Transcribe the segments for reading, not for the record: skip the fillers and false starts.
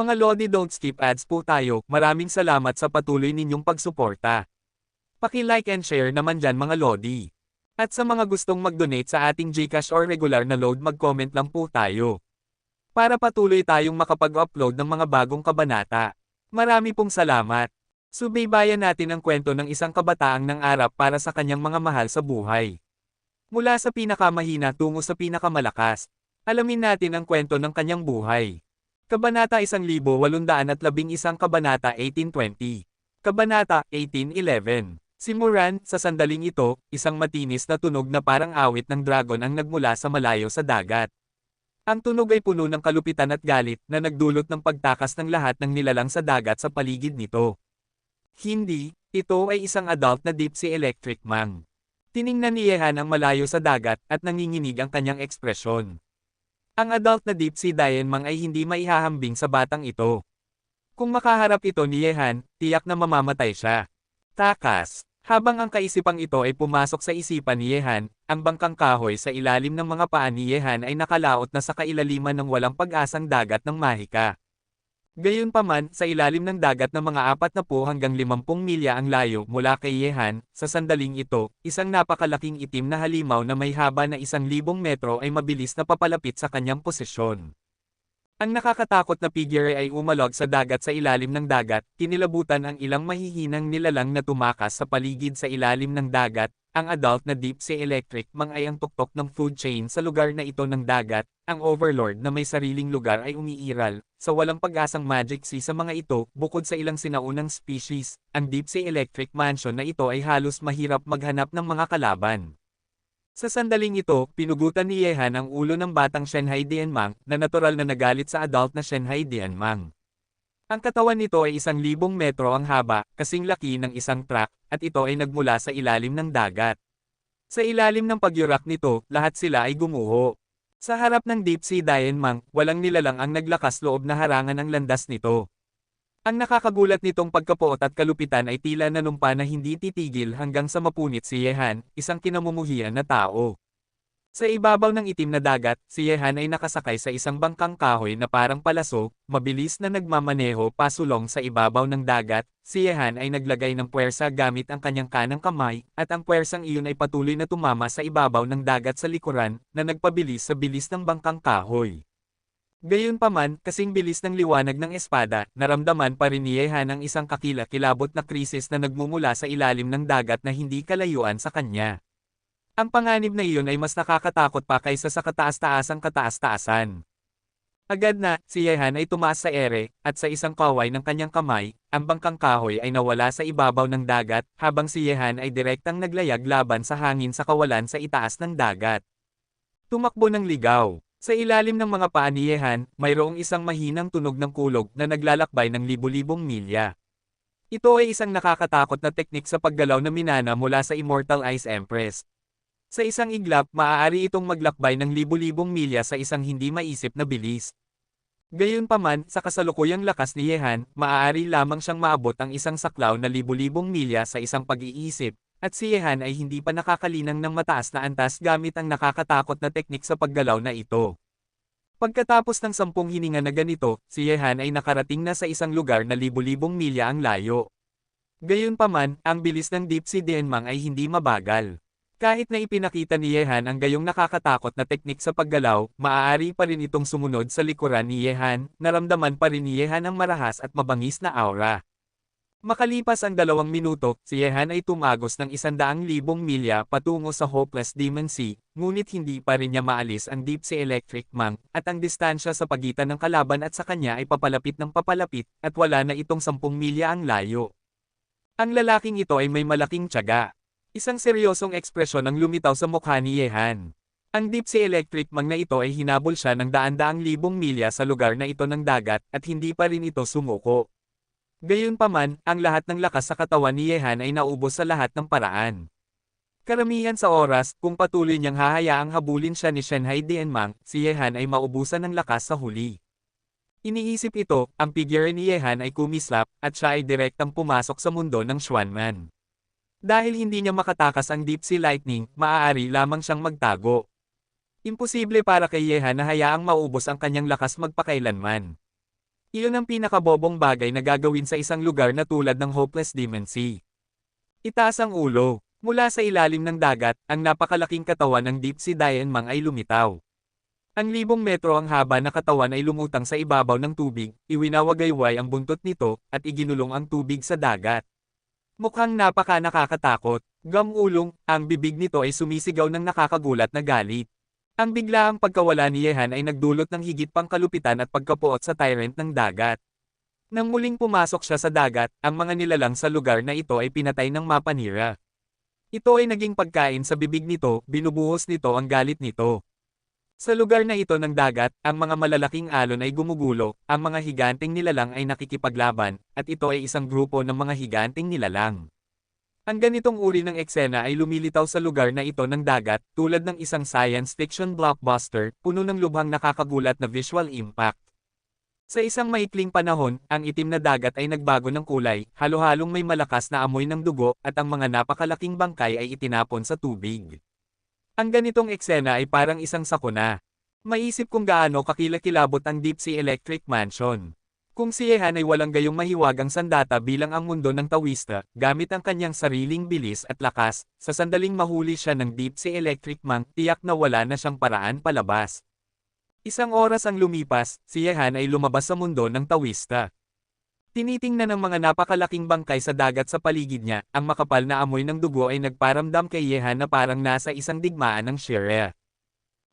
Mga Lodi, don't skip ads po tayo. Maraming salamat sa patuloy ninyong pagsuporta. Paki-like and share naman dyan mga Lodi. At sa mga gustong mag-donate sa ating GCash or regular na load, mag-comment lang po tayo. Para patuloy tayong makapag-upload ng mga bagong kabanata. Marami pong salamat. Subaybayan natin ang kwento ng isang kabataang nangarap para sa kanyang mga mahal sa buhay. Mula sa pinakamahina tungo sa pinakamalakas. Alamin natin ang kwento ng kanyang buhay. Kabanata 1811, Kabanata 1820. Kabanata 1811. Si Moran, sa sandaling ito, isang matinis na tunog na parang awit ng dragon ang nagmula sa malayo sa dagat. Ang tunog ay puno ng kalupitan at galit na nagdulot ng pagtakas ng lahat ng nilalang sa dagat sa paligid nito. Hindi, ito ay isang adult na deep sea electric mang. Tiningnan ni Yehan ang malayo sa dagat at nanginginig ang kanyang ekspresyon. Ang adult na deep sea Dianmang ay hindi maihahambing sa batang ito. Kung makaharap ito ni Yehan, tiyak na mamamatay siya. Takas. Habang ang kaisipang ito ay pumasok sa isipan ni Yehan, ang bangkang kahoy sa ilalim ng mga paa ni Yehan ay nakalaot na sa kailaliman ng walang pag-asang dagat ng mahika. Gayunpaman, sa ilalim ng dagat na mga 40 hanggang 50 milya ang layo mula kay Yehan, sa sandaling ito, isang napakalaking itim na halimaw na may haba na 1,000 metro ay mabilis na papalapit sa kanyang posisyon. Ang nakakatakot na figure ay umalog sa dagat sa ilalim ng dagat, kinilabutan ang ilang mahihinang nilalang na tumakas sa paligid sa ilalim ng dagat. Ang adult na deep sea electric mang ay ang tuktok ng food chain sa lugar na ito ng dagat. Ang overlord na may sariling lugar ay umiiral sa walang pag-asang magic sea sa mga ito. Bukod sa ilang sinaunang species, ang deep sea electric mansion na ito ay halos mahirap maghanap ng mga kalaban. Sa sandaling ito, pinugutan ni Yehan ang ulo ng batang Shenhai Dianmang na natural na nagalit sa adult na Shenhai Dianmang. Ang katawan nito ay 1,000 metro ang haba, kasing laki ng isang truck, at ito ay nagmula sa ilalim ng dagat. Sa ilalim ng pagyurak nito, lahat sila ay gumuho. Sa harap ng deep sea Dianmang, walang nilalang ang naglakas loob na harangan ang landas nito. Ang nakakagulat nitong pagkapuot at kalupitan ay tila nanumpa na hindi titigil hanggang sa mapunit si Yehan, isang kinamumuhian na tao. Sa ibabaw ng itim na dagat, si Yehan ay nakasakay sa isang bangkang kahoy na parang palaso, mabilis na nagmamaneho pasulong sa ibabaw ng dagat. Si Yehan ay naglagay ng puwersa gamit ang kanyang kanang kamay, at ang puwersang iyon ay patuloy na tumama sa ibabaw ng dagat sa likuran, na nagpabilis sa bilis ng bangkang kahoy. Gayunpaman, kasing bilis ng liwanag ng espada, naramdaman pa rin ni Yehan ang isang kakilakilabot na krisis na nagmumula sa ilalim ng dagat na hindi kalayuan sa kanya. Ang panganib na iyon ay mas nakakatakot pa kaysa sa kataas-taasang kataas-taasan. Agad na, si Yehan ay tumaas sa ere, at sa isang kaway ng kanyang kamay, ang bangkang kahoy ay nawala sa ibabaw ng dagat, habang si Yehan ay direktang naglayag laban sa hangin sa kawalan sa itaas ng dagat. Tumakbo ng ligaw. Sa ilalim ng mga paa ni Yehan, mayroong isang mahinang tunog ng kulog na naglalakbay ng libu-libong milya. Ito ay isang nakakatakot na teknik sa paggalaw na minana mula sa Immortal Ice Empress. Sa isang iglap, maaari itong maglakbay ng libu-libong milya sa isang hindi maisip na bilis. Gayunpaman, sa kasalukuyang lakas ni Yehan, maaari lamang siyang maabot ang isang saklaw na libu-libong milya sa isang pag-iisip, at si Yehan ay hindi pa nakakalinang ng mataas na antas gamit ang nakakatakot na teknik sa paggalaw na ito. Pagkatapos ng 10 hininga na ganito, si Yehan ay nakarating na sa isang lugar na libu-libong milya ang layo. Gayunpaman, ang bilis ng deep sea Dianmang ay hindi mabagal. Kahit na ipinakita ni Yehan ang gayong nakakatakot na teknik sa paggalaw, maaari pa rin itong sumunod sa likuran ni Yehan, naramdaman pa rin ni Yehan ang marahas at mabangis na aura. Makalipas ang 2 minuto, si Yehan ay tumagos ng 100,000 milya patungo sa Hopeless Demon Sea, ngunit hindi pa rin niya maalis ang deep sea electric mang, at ang distansya sa pagitan ng kalaban at sa kanya ay papalapit ng papalapit, at wala na itong 10 milya ang layo. Ang lalaking ito ay may malaking tiyaga. Isang seryosong ekspresyon ang lumitaw sa mukha ni Yehan. Ang deep sea electric mang na ito ay hinabol siya ng daan-daang libong milya sa lugar na ito ng dagat, at hindi pa rin ito sumuko. Gayunpaman, ang lahat ng lakas sa katawan ni Yehan ay naubos sa lahat ng paraan. Karamihan sa oras, kung patuloy niyang hahayaang habulin siya ni Shenhai Dianmang, si Yehan ay maubusan ng lakas sa huli. Iniisip ito, ang figure ni Yehan ay kumislap, at siya ay direktang pumasok sa mundo ng Xuanman. Dahil hindi niya makatakas ang deep sea lightning, maaari lamang siyang magtago. Imposible para kay Yehan na hayaang maubos ang kanyang lakas magpakailanman. Iyon ang pinakabobong bagay na gagawin sa isang lugar na tulad ng Hopeless Demon Sea. Itaas ang ulo. Mula sa ilalim ng dagat, ang napakalaking katawan ng Deep Sea Diamond ay lumitaw. Ang libong metro ang haba na katawan ay lumutang sa ibabaw ng tubig, iwinawagayway ang buntot nito, at iginulong ang tubig sa dagat. Mukhang nakakatakot. Gamulong, ang bibig nito ay sumisigaw ng nakakagulat na galit. Ang biglaang pagkawala ni Yehan ay nagdulot ng higit pang kalupitan at pagkapuot sa tyrant ng dagat. Nang muling pumasok siya sa dagat, ang mga nilalang sa lugar na ito ay pinatay ng mapanira. Ito ay naging pagkain sa bibig nito, binubuhos nito ang galit nito. Sa lugar na ito ng dagat, ang mga malalaking alon ay gumugulo, ang mga higanteng nilalang ay nakikipaglaban, at ito ay isang grupo ng mga higanteng nilalang. Ang ganitong uri ng eksena ay lumilitaw sa lugar na ito ng dagat, tulad ng isang science fiction blockbuster, puno ng lubhang nakakagulat na visual impact. Sa isang maikling panahon, ang itim na dagat ay nagbago ng kulay, halo-halong may malakas na amoy ng dugo, at ang mga napakalaking bangkay ay itinapon sa tubig. Ang ganitong eksena ay parang isang sakuna. Maisip kung gaano kakilakilabot ang Deep Sea Electric Mansion. Kung si Yehan ay walang gayong mahiwagang sandata bilang ang mundo ng tawista, gamit ang kanyang sariling bilis at lakas, sa sandaling mahuli siya ng Deep Sea Electric Monk, tiyak na wala na siyang paraan palabas. Isang oras ang lumipas, si Yehan ay lumabas sa mundo ng tawista. Tinitingnan ng mga napakalaking bangkay sa dagat sa paligid niya, ang makapal na amoy ng dugo ay nagparamdam kay Yehan na parang nasa isang digmaan ng Shire.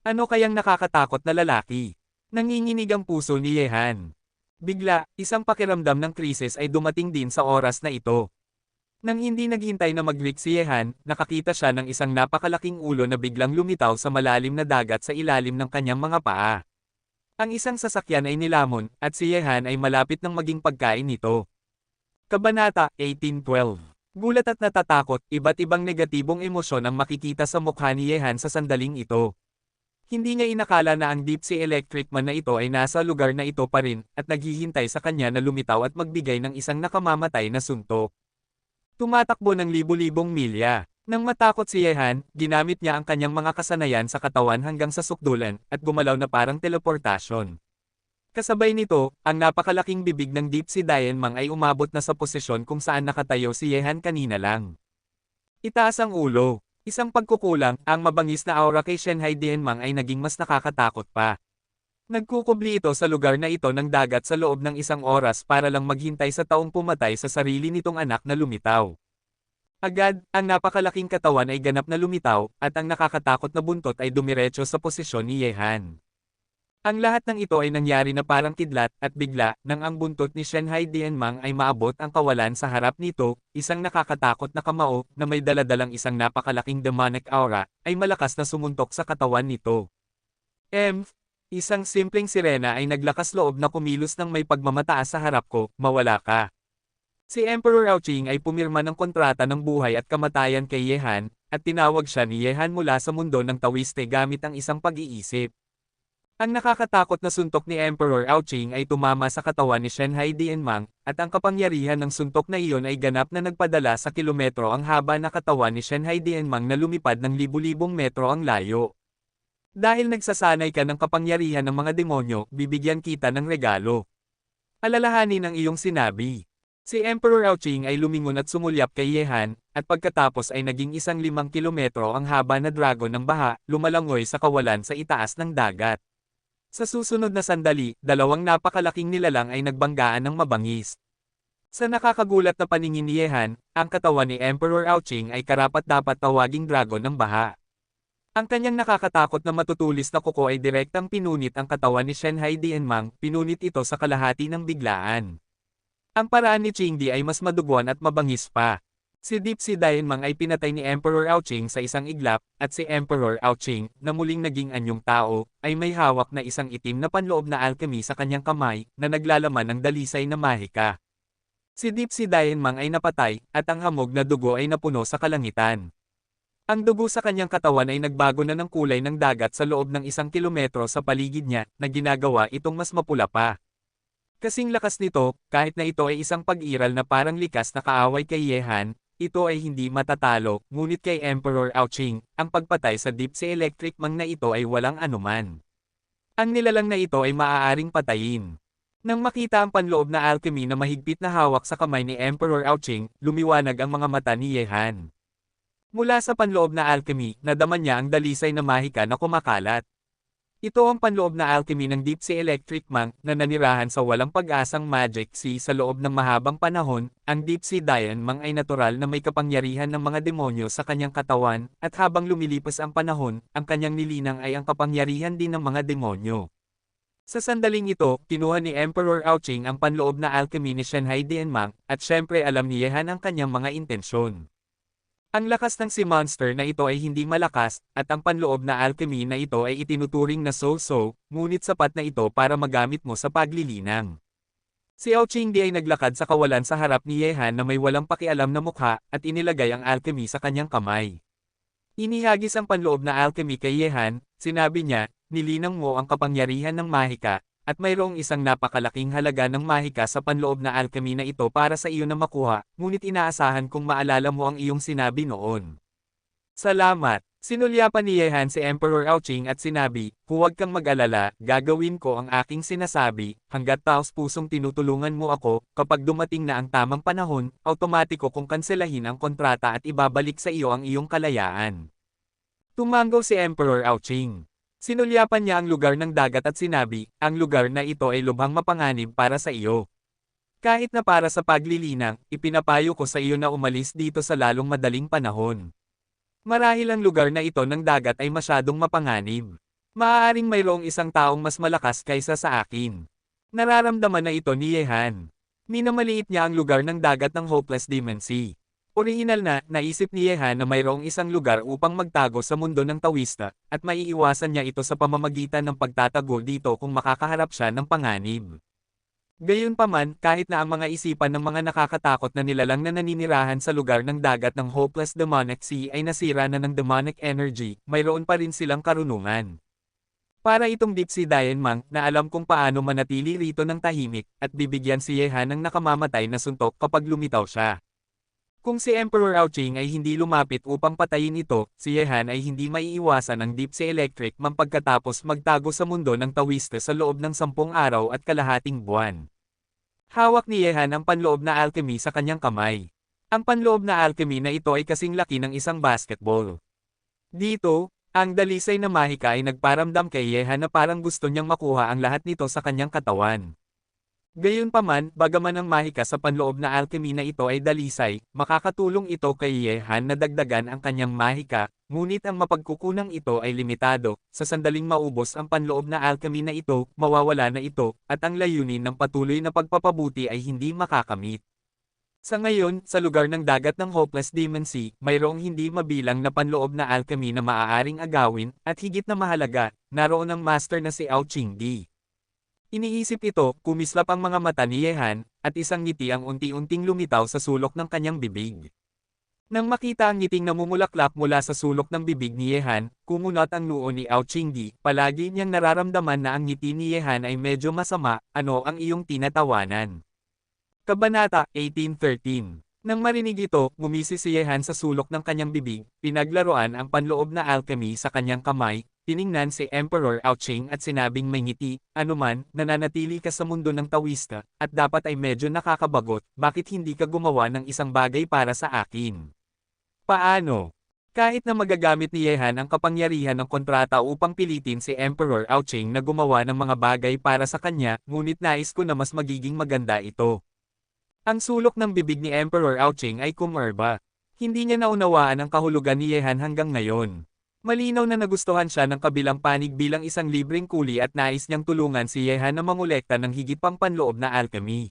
Ano kayang nakakatakot na lalaki? Nanginginig ang puso ni Yehan. Bigla, isang pakiramdam ng krisis ay dumating din sa oras na ito. Nang hindi naghintay na mag-wake si Yehan, nakakita siya ng isang napakalaking ulo na biglang lumitaw sa malalim na dagat sa ilalim ng kanyang mga paa. Ang isang sasakyan ay nilamon, at si Yehan ay malapit ng maging pagkain nito. Kabanata 1812. Gulat at natatakot, iba't ibang negatibong emosyon ang makikita sa mukha ni Yehan sa sandaling ito. Hindi niya inakala na ang Deep Sea Electric Man na ito ay nasa lugar na ito pa rin, at naghihintay sa kanya na lumitaw at magbigay ng isang nakamamatay na suntok. Tumatakbo ng libu-libong milya. Nang matakot si Yehan, ginamit niya ang kanyang mga kasanayan sa katawan hanggang sa sukdulan, at gumalaw na parang teleportasyon. Kasabay nito, ang napakalaking bibig ng Deep Sea Diamond ay umabot na sa posisyon kung saan nakatayo si Yehan kanina lang. Itaas ang ulo. Isang pagkukulang, ang mabangis na aura kay Shenhai Dianmang ay naging mas nakakatakot pa. Nagkukubli ito sa lugar na ito ng dagat sa loob ng isang oras para lang maghintay sa taong pumatay sa sarili nitong anak na lumitaw. Agad, ang napakalaking katawan ay ganap na lumitaw, at ang nakakatakot na buntot ay dumiretso sa posisyon ni Yehan. Ang lahat ng ito ay nangyari na parang kidlat, at bigla, nang ang buntot ni Shenhai Dianmang ay maabot ang kawalan sa harap nito, isang nakakatakot na kamao, na may daladalang isang napakalaking demonic aura, ay malakas na sumuntok sa katawan nito. Isang simpleng sirena ay naglakas loob na kumilos ng may pagmamataas sa harap ko, mawala ka. Si Emperor Aoqing ay pumirma ng kontrata ng buhay at kamatayan kay Yehan, at tinawag siya ni Yehan mula sa mundo ng tawiste gamit ang isang pag-iisip. Ang nakakatakot na suntok ni Emperor Aoqing ay tumama sa katawan ni Shenhai Dianmang, at ang kapangyarihan ng suntok na iyon ay ganap na nagpadala sa kilometro ang haba na katawan ni Shenhai Dianmang na lumipad ng libu-libong metro ang layo. Dahil nagsasanay ka ng kapangyarihan ng mga demonyo, bibigyan kita ng regalo. Alalahanin ang iyong sinabi. Si Emperor Aoqing ay lumingon at sumulyap kay Yehan, at pagkatapos ay naging 5 kilometro ang haba na dragon ng baha, lumalangoy sa kawalan sa itaas ng dagat. Sa susunod na sandali, dalawang napakalaking nilalang ay nagbanggaan ng mabangis. Sa nakakagulat na paningin ni Yehan, ang katawan ni Emperor Aoqing ay karapat-dapat tawaging dragon ng baha. Ang kanyang nakakatakot na matutulis na kuko ay direktang pinunit ang katawan ni Shenhai Dianmang, pinunit ito sa kalahati ng biglaan. Ang paraan ni Qingdi ay mas maduguan at mabangis pa. Si Deep Sea Dianmang ay pinatay ni Emperor Aoqing sa isang iglap, at si Emperor Aoqing, na muling naging anyong tao, ay may hawak na isang itim na panloob na alchemy sa kanyang kamay, na naglalaman ng dalisay na mahika. Si Deep Sea Dianmang ay napatay, at ang hamog na dugo ay napuno sa kalangitan. Ang dugo sa kanyang katawan ay nagbago na ng kulay ng dagat sa loob ng 1 kilometro sa paligid niya, na ginagawa itong mas mapula pa. Kasing lakas nito, kahit na ito ay isang pag-iral na parang likas na kaaway kay Yehan, ito ay hindi matatalo, ngunit kay Emperor Aoqing, ang pagpatay sa Deep Sea Electric Mang na ito ay walang anuman. Ang nilalang na ito ay maaaring patayin. Nang makita ang panloob na alchemy na mahigpit na hawak sa kamay ni Emperor Aoqing, lumiwanag ang mga mata ni Ye Han. Mula sa panloob na alchemy, nadama niya ang dalisay na mahika na kumakalat. Ito ang panloob na alchemy ng Deep Sea Electric Monk na nanirahan sa walang pag-asang Magic Sea sa loob ng mahabang panahon. Ang Deep Sea Dian Monk ay natural na may kapangyarihan ng mga demonyo sa kanyang katawan, at habang lumilipas ang panahon, ang kanyang nilinang ay ang kapangyarihan din ng mga demonyo. Sa sandaling ito, kinuha ni Emperor Aoqing ang panloob na alchemy ni Shanghai Dian Monk, at syempre alam ni Ye Han ang kanyang mga intensyon. Ang lakas ng si monster na ito ay hindi malakas, at ang panloob na alchemy na ito ay itinuturing na so-so, ngunit sapat na ito para magamit mo sa paglilinang. Si Aoqing Di ay naglakad sa kawalan sa harap ni Ye Han na may walang pakialam na mukha, at inilagay ang alchemy sa kanyang kamay. Inihagis ang panloob na alchemy kay Ye Han, sinabi niya, nilinang mo ang kapangyarihan ng mahika, at mayroong isang napakalaking halaga ng mahika sa panloob na alchemy na ito para sa iyo na makuha, ngunit inaasahan kong maalala mo ang iyong sinabi noon. Salamat! Sinulyapan ni Ye Han si Emperor Aoqing at sinabi, huwag kang mag-alala, gagawin ko ang aking sinasabi, hanggat taos pusong tinutulungan mo ako, kapag dumating na ang tamang panahon, automatiko kong kanselahin ang kontrata at ibabalik sa iyo ang iyong kalayaan. Tumango si Emperor Aoqing. Sinulyapan niya ang lugar ng dagat at sinabi, ang lugar na ito ay lubhang mapanganib para sa iyo. Kahit na para sa paglilinang, ipinapayo ko sa iyo na umalis dito sa lalong madaling panahon. Marahil ang lugar na ito ng dagat ay masyadong mapanganib. Maaaring mayroong isang taong mas malakas kaysa sa akin. Nararamdaman na ito ni Ye Han. Minamaliit niya ang lugar ng dagat ng Hopeless Demon Sea. Orihinal na, naisip ni Ye Han na mayroong isang lugar upang magtago sa mundo ng Tawista, at maiiwasan niya ito sa pamamagitan ng pagtatago dito kung makakaharap siya ng panganib. Gayunpaman, kahit na ang mga isipan ng mga nakakatakot na nilalang na naninirahan sa lugar ng dagat ng Hopeless Demonic Sea ay nasira na ng demonic energy, mayroon pa rin silang karunungan. Para itong Deep Sea Dian Monk na alam kung paano manatili rito ng tahimik, at bibigyan si Ye Han ng nakamamatay na suntok kapag lumitaw siya. Kung si Emperor Aoqing ay hindi lumapit upang patayin ito, si Ye Han ay hindi maiiwasan ang Deep Sea Electric Monk pagkatapos magtago sa mundo ng Tawista sa loob ng 10 araw at kalahating buwan. Hawak ni Ye Han ang panloob na alchemy sa kanyang kamay. Ang panloob na alchemy na ito ay kasing laki ng isang basketball. Dito, ang dalisay na mahika ay nagparamdam kay Ye Han na parang gusto niyang makuha ang lahat nito sa kanyang katawan. Gayunpaman, bagaman ang mahika sa panloob na alchemy na ito ay dalisay, makakatulong ito kay Ye Han na dagdagan ang kanyang mahika, ngunit ang mapagkukunang ito ay limitado. Sa sandaling maubos ang panloob na alchemy na ito, mawawala na ito, at ang layunin ng patuloy na pagpapabuti ay hindi makakamit. Sa ngayon, sa lugar ng dagat ng Hopeless Demon Sea, mayroong hindi mabilang na panloob na alchemy na maaaring agawin, at higit na mahalaga, naroon ang master na si Aoqing Di. Iniisip ito, kumislap ang mga mata ni Ye Han, at isang ngiti ang unti-unting lumitaw sa sulok ng kanyang bibig. Nang makita ang ngiting namumulaklak mula sa sulok ng bibig ni Ye Han, kumunot ang noo ni Aoqing Di, palagi niyang nararamdaman na ang ngiti ni Ye Han ay medyo masama, ano ang iyong tinatawanan. Kabanata 18:13. Nang marinig ito, ngumisi si Ye Han sa sulok ng kanyang bibig, pinaglaruan ang panloob na alchemy sa kanyang kamay, tiningnan si Emperor Aoqing at sinabing may ngiti, anuman, nananatili ka sa mundo ng Tawista, at dapat ay medyo nakakabagot, bakit hindi ka gumawa ng isang bagay para sa akin? Paano? Kahit na magagamit ni Ye Han ang kapangyarihan ng kontrata upang pilitin si Emperor Aoqing na gumawa ng mga bagay para sa kanya, ngunit nais ko na mas magiging maganda ito. Ang sulok ng bibig ni Emperor Aoqing ay kumerba. Hindi niya naunawaan ang kahulugan ni Ye Han hanggang ngayon. Malinaw na nagustuhan siya ng kabilang panig bilang isang libreng kuli at nais niyang tulungan si Ye Han na mangolekta ng higit pang panloob na alchemy.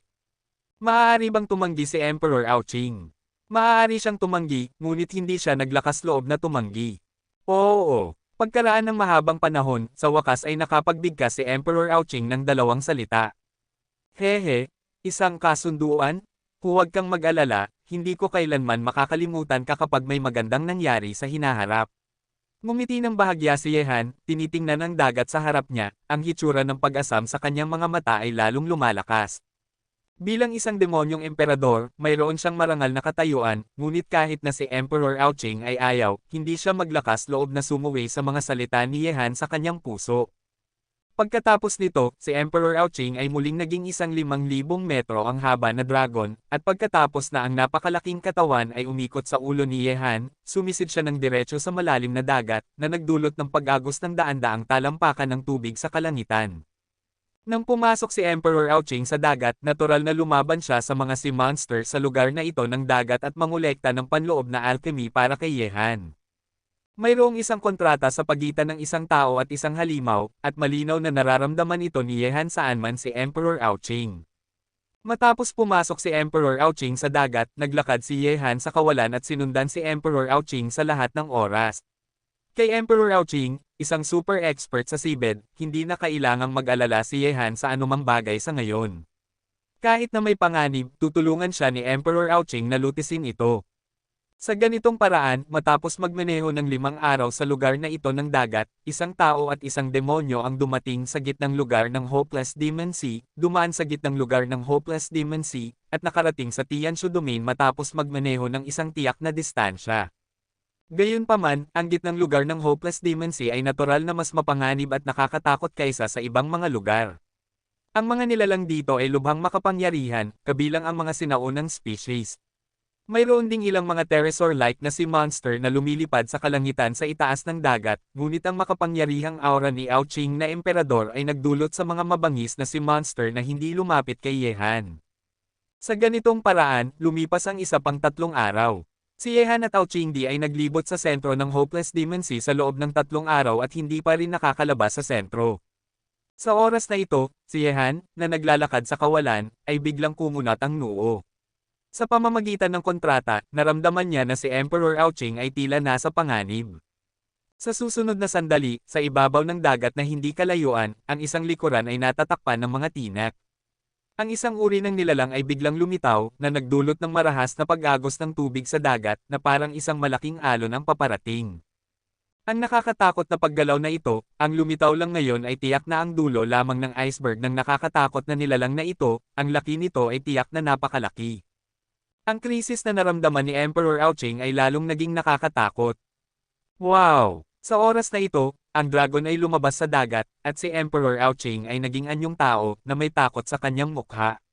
Maaari bang tumanggi si Emperor Aoqing? Maaari siyang tumanggi, ngunit hindi siya naglakas loob na tumanggi. Oo. Pagkaraan ng mahabang panahon, sa wakas ay nakapagbigkas si Emperor Aoqing ng dalawang salita. Hehe, isang kasunduan? Huwag kang mag-alala, hindi ko kailanman makakalimutan ka kapag may magandang nangyari sa hinaharap. Ngumiti ng bahagya si Ye Han, tinitingnan ang dagat sa harap niya, ang hitsura ng pag-asam sa kanyang mga mata ay lalong lumalakas. Bilang isang demonyong emperador, mayroon siyang marangal na katayuan, ngunit kahit na si Emperor Aoqing ay ayaw, hindi siya maglakas loob na sumuwi sa mga salita ni Ye Han sa kanyang puso. Pagkatapos nito, si Emperor Ouching ay muling naging 1,500 metro ang haba na dragon, at pagkatapos na ang napakalaking katawan ay umikot sa ulo ni Yehan, sumisid siya ng diretso sa malalim na dagat, na nagdulot ng pag-agos ng daan-daang talampakan ng tubig sa kalangitan. Nang pumasok si Emperor Ouching sa dagat, natural na lumaban siya sa mga sea monster sa lugar na ito ng dagat at mangolekta ng panloob na alchemy para kay Yehan. Mayroong isang kontrata sa pagitan ng isang tao at isang halimaw, at malinaw na nararamdaman ito ni Yehan saan man si Emperor Ouching. Matapos pumasok si Emperor Ouching sa dagat, naglakad si Yehan sa kawalan at sinundan si Emperor Ouching sa lahat ng oras. Kay Emperor Ouching, isang super expert sa seabed, hindi na kailangang mag-alala si Yehan sa anumang bagay sa ngayon. Kahit na may panganib, tutulungan siya ni Emperor Ouching na lutisin ito. Sa ganitong paraan, matapos magmaneho ng 5 araw sa lugar na ito ng dagat, isang tao at isang demonyo ang dumating sa gitnang lugar ng Hopeless Demon Sea, dumaan sa gitnang lugar ng Hopeless Demon Sea, at nakarating sa Tianshu Domain matapos magmaneho ng isang tiyak na distansya. Gayunpaman, ang gitnang lugar ng Hopeless Demon Sea ay natural na mas mapanganib at nakakatakot kaysa sa ibang mga lugar. Ang mga nilalang dito ay lubhang makapangyarihan, kabilang ang mga sinaunang species. Mayroon ding ilang mga pterosaur-like na sea monster na lumilipad sa kalangitan sa itaas ng dagat, ngunit ang makapangyarihang aura ni Ouching na emperador ay nagdulot sa mga mabangis na sea monster na hindi lumapit kay Yehan. Sa ganitong paraan, lumipas ang isa pang 3 araw. Si Yehan at Ouching di ay naglibot sa sentro ng Hopeless Demon Sea sa loob ng 3 araw at hindi pa rin nakakalabas sa sentro. Sa oras na ito, si Yehan, na naglalakad sa kawalan, ay biglang kumunat ang noo. Sa pamamagitan ng kontrata, naramdaman niya na si Emperor Ouching ay tila nasa panganib. Sa susunod na sandali, sa ibabaw ng dagat na hindi kalayuan, ang isang likuran ay natatakpan ng mga tinak. Ang isang uri ng nilalang ay biglang lumitaw, na nagdulot ng marahas na pag-agos ng tubig sa dagat, na parang isang malaking alon ang paparating. Ang nakakatakot na paggalaw na ito, ang lumitaw lang ngayon ay tiyak na ang dulo lamang ng iceberg ng nakakatakot na nilalang na ito, ang laki nito ay tiyak na napakalaki. Ang krisis na naramdaman ni Emperor Ouching ay lalong naging nakakatakot. Wow! Sa oras na ito, ang dragon ay lumabas sa dagat, at si Emperor Ouching ay naging anyong tao na may takot sa kanyang mukha.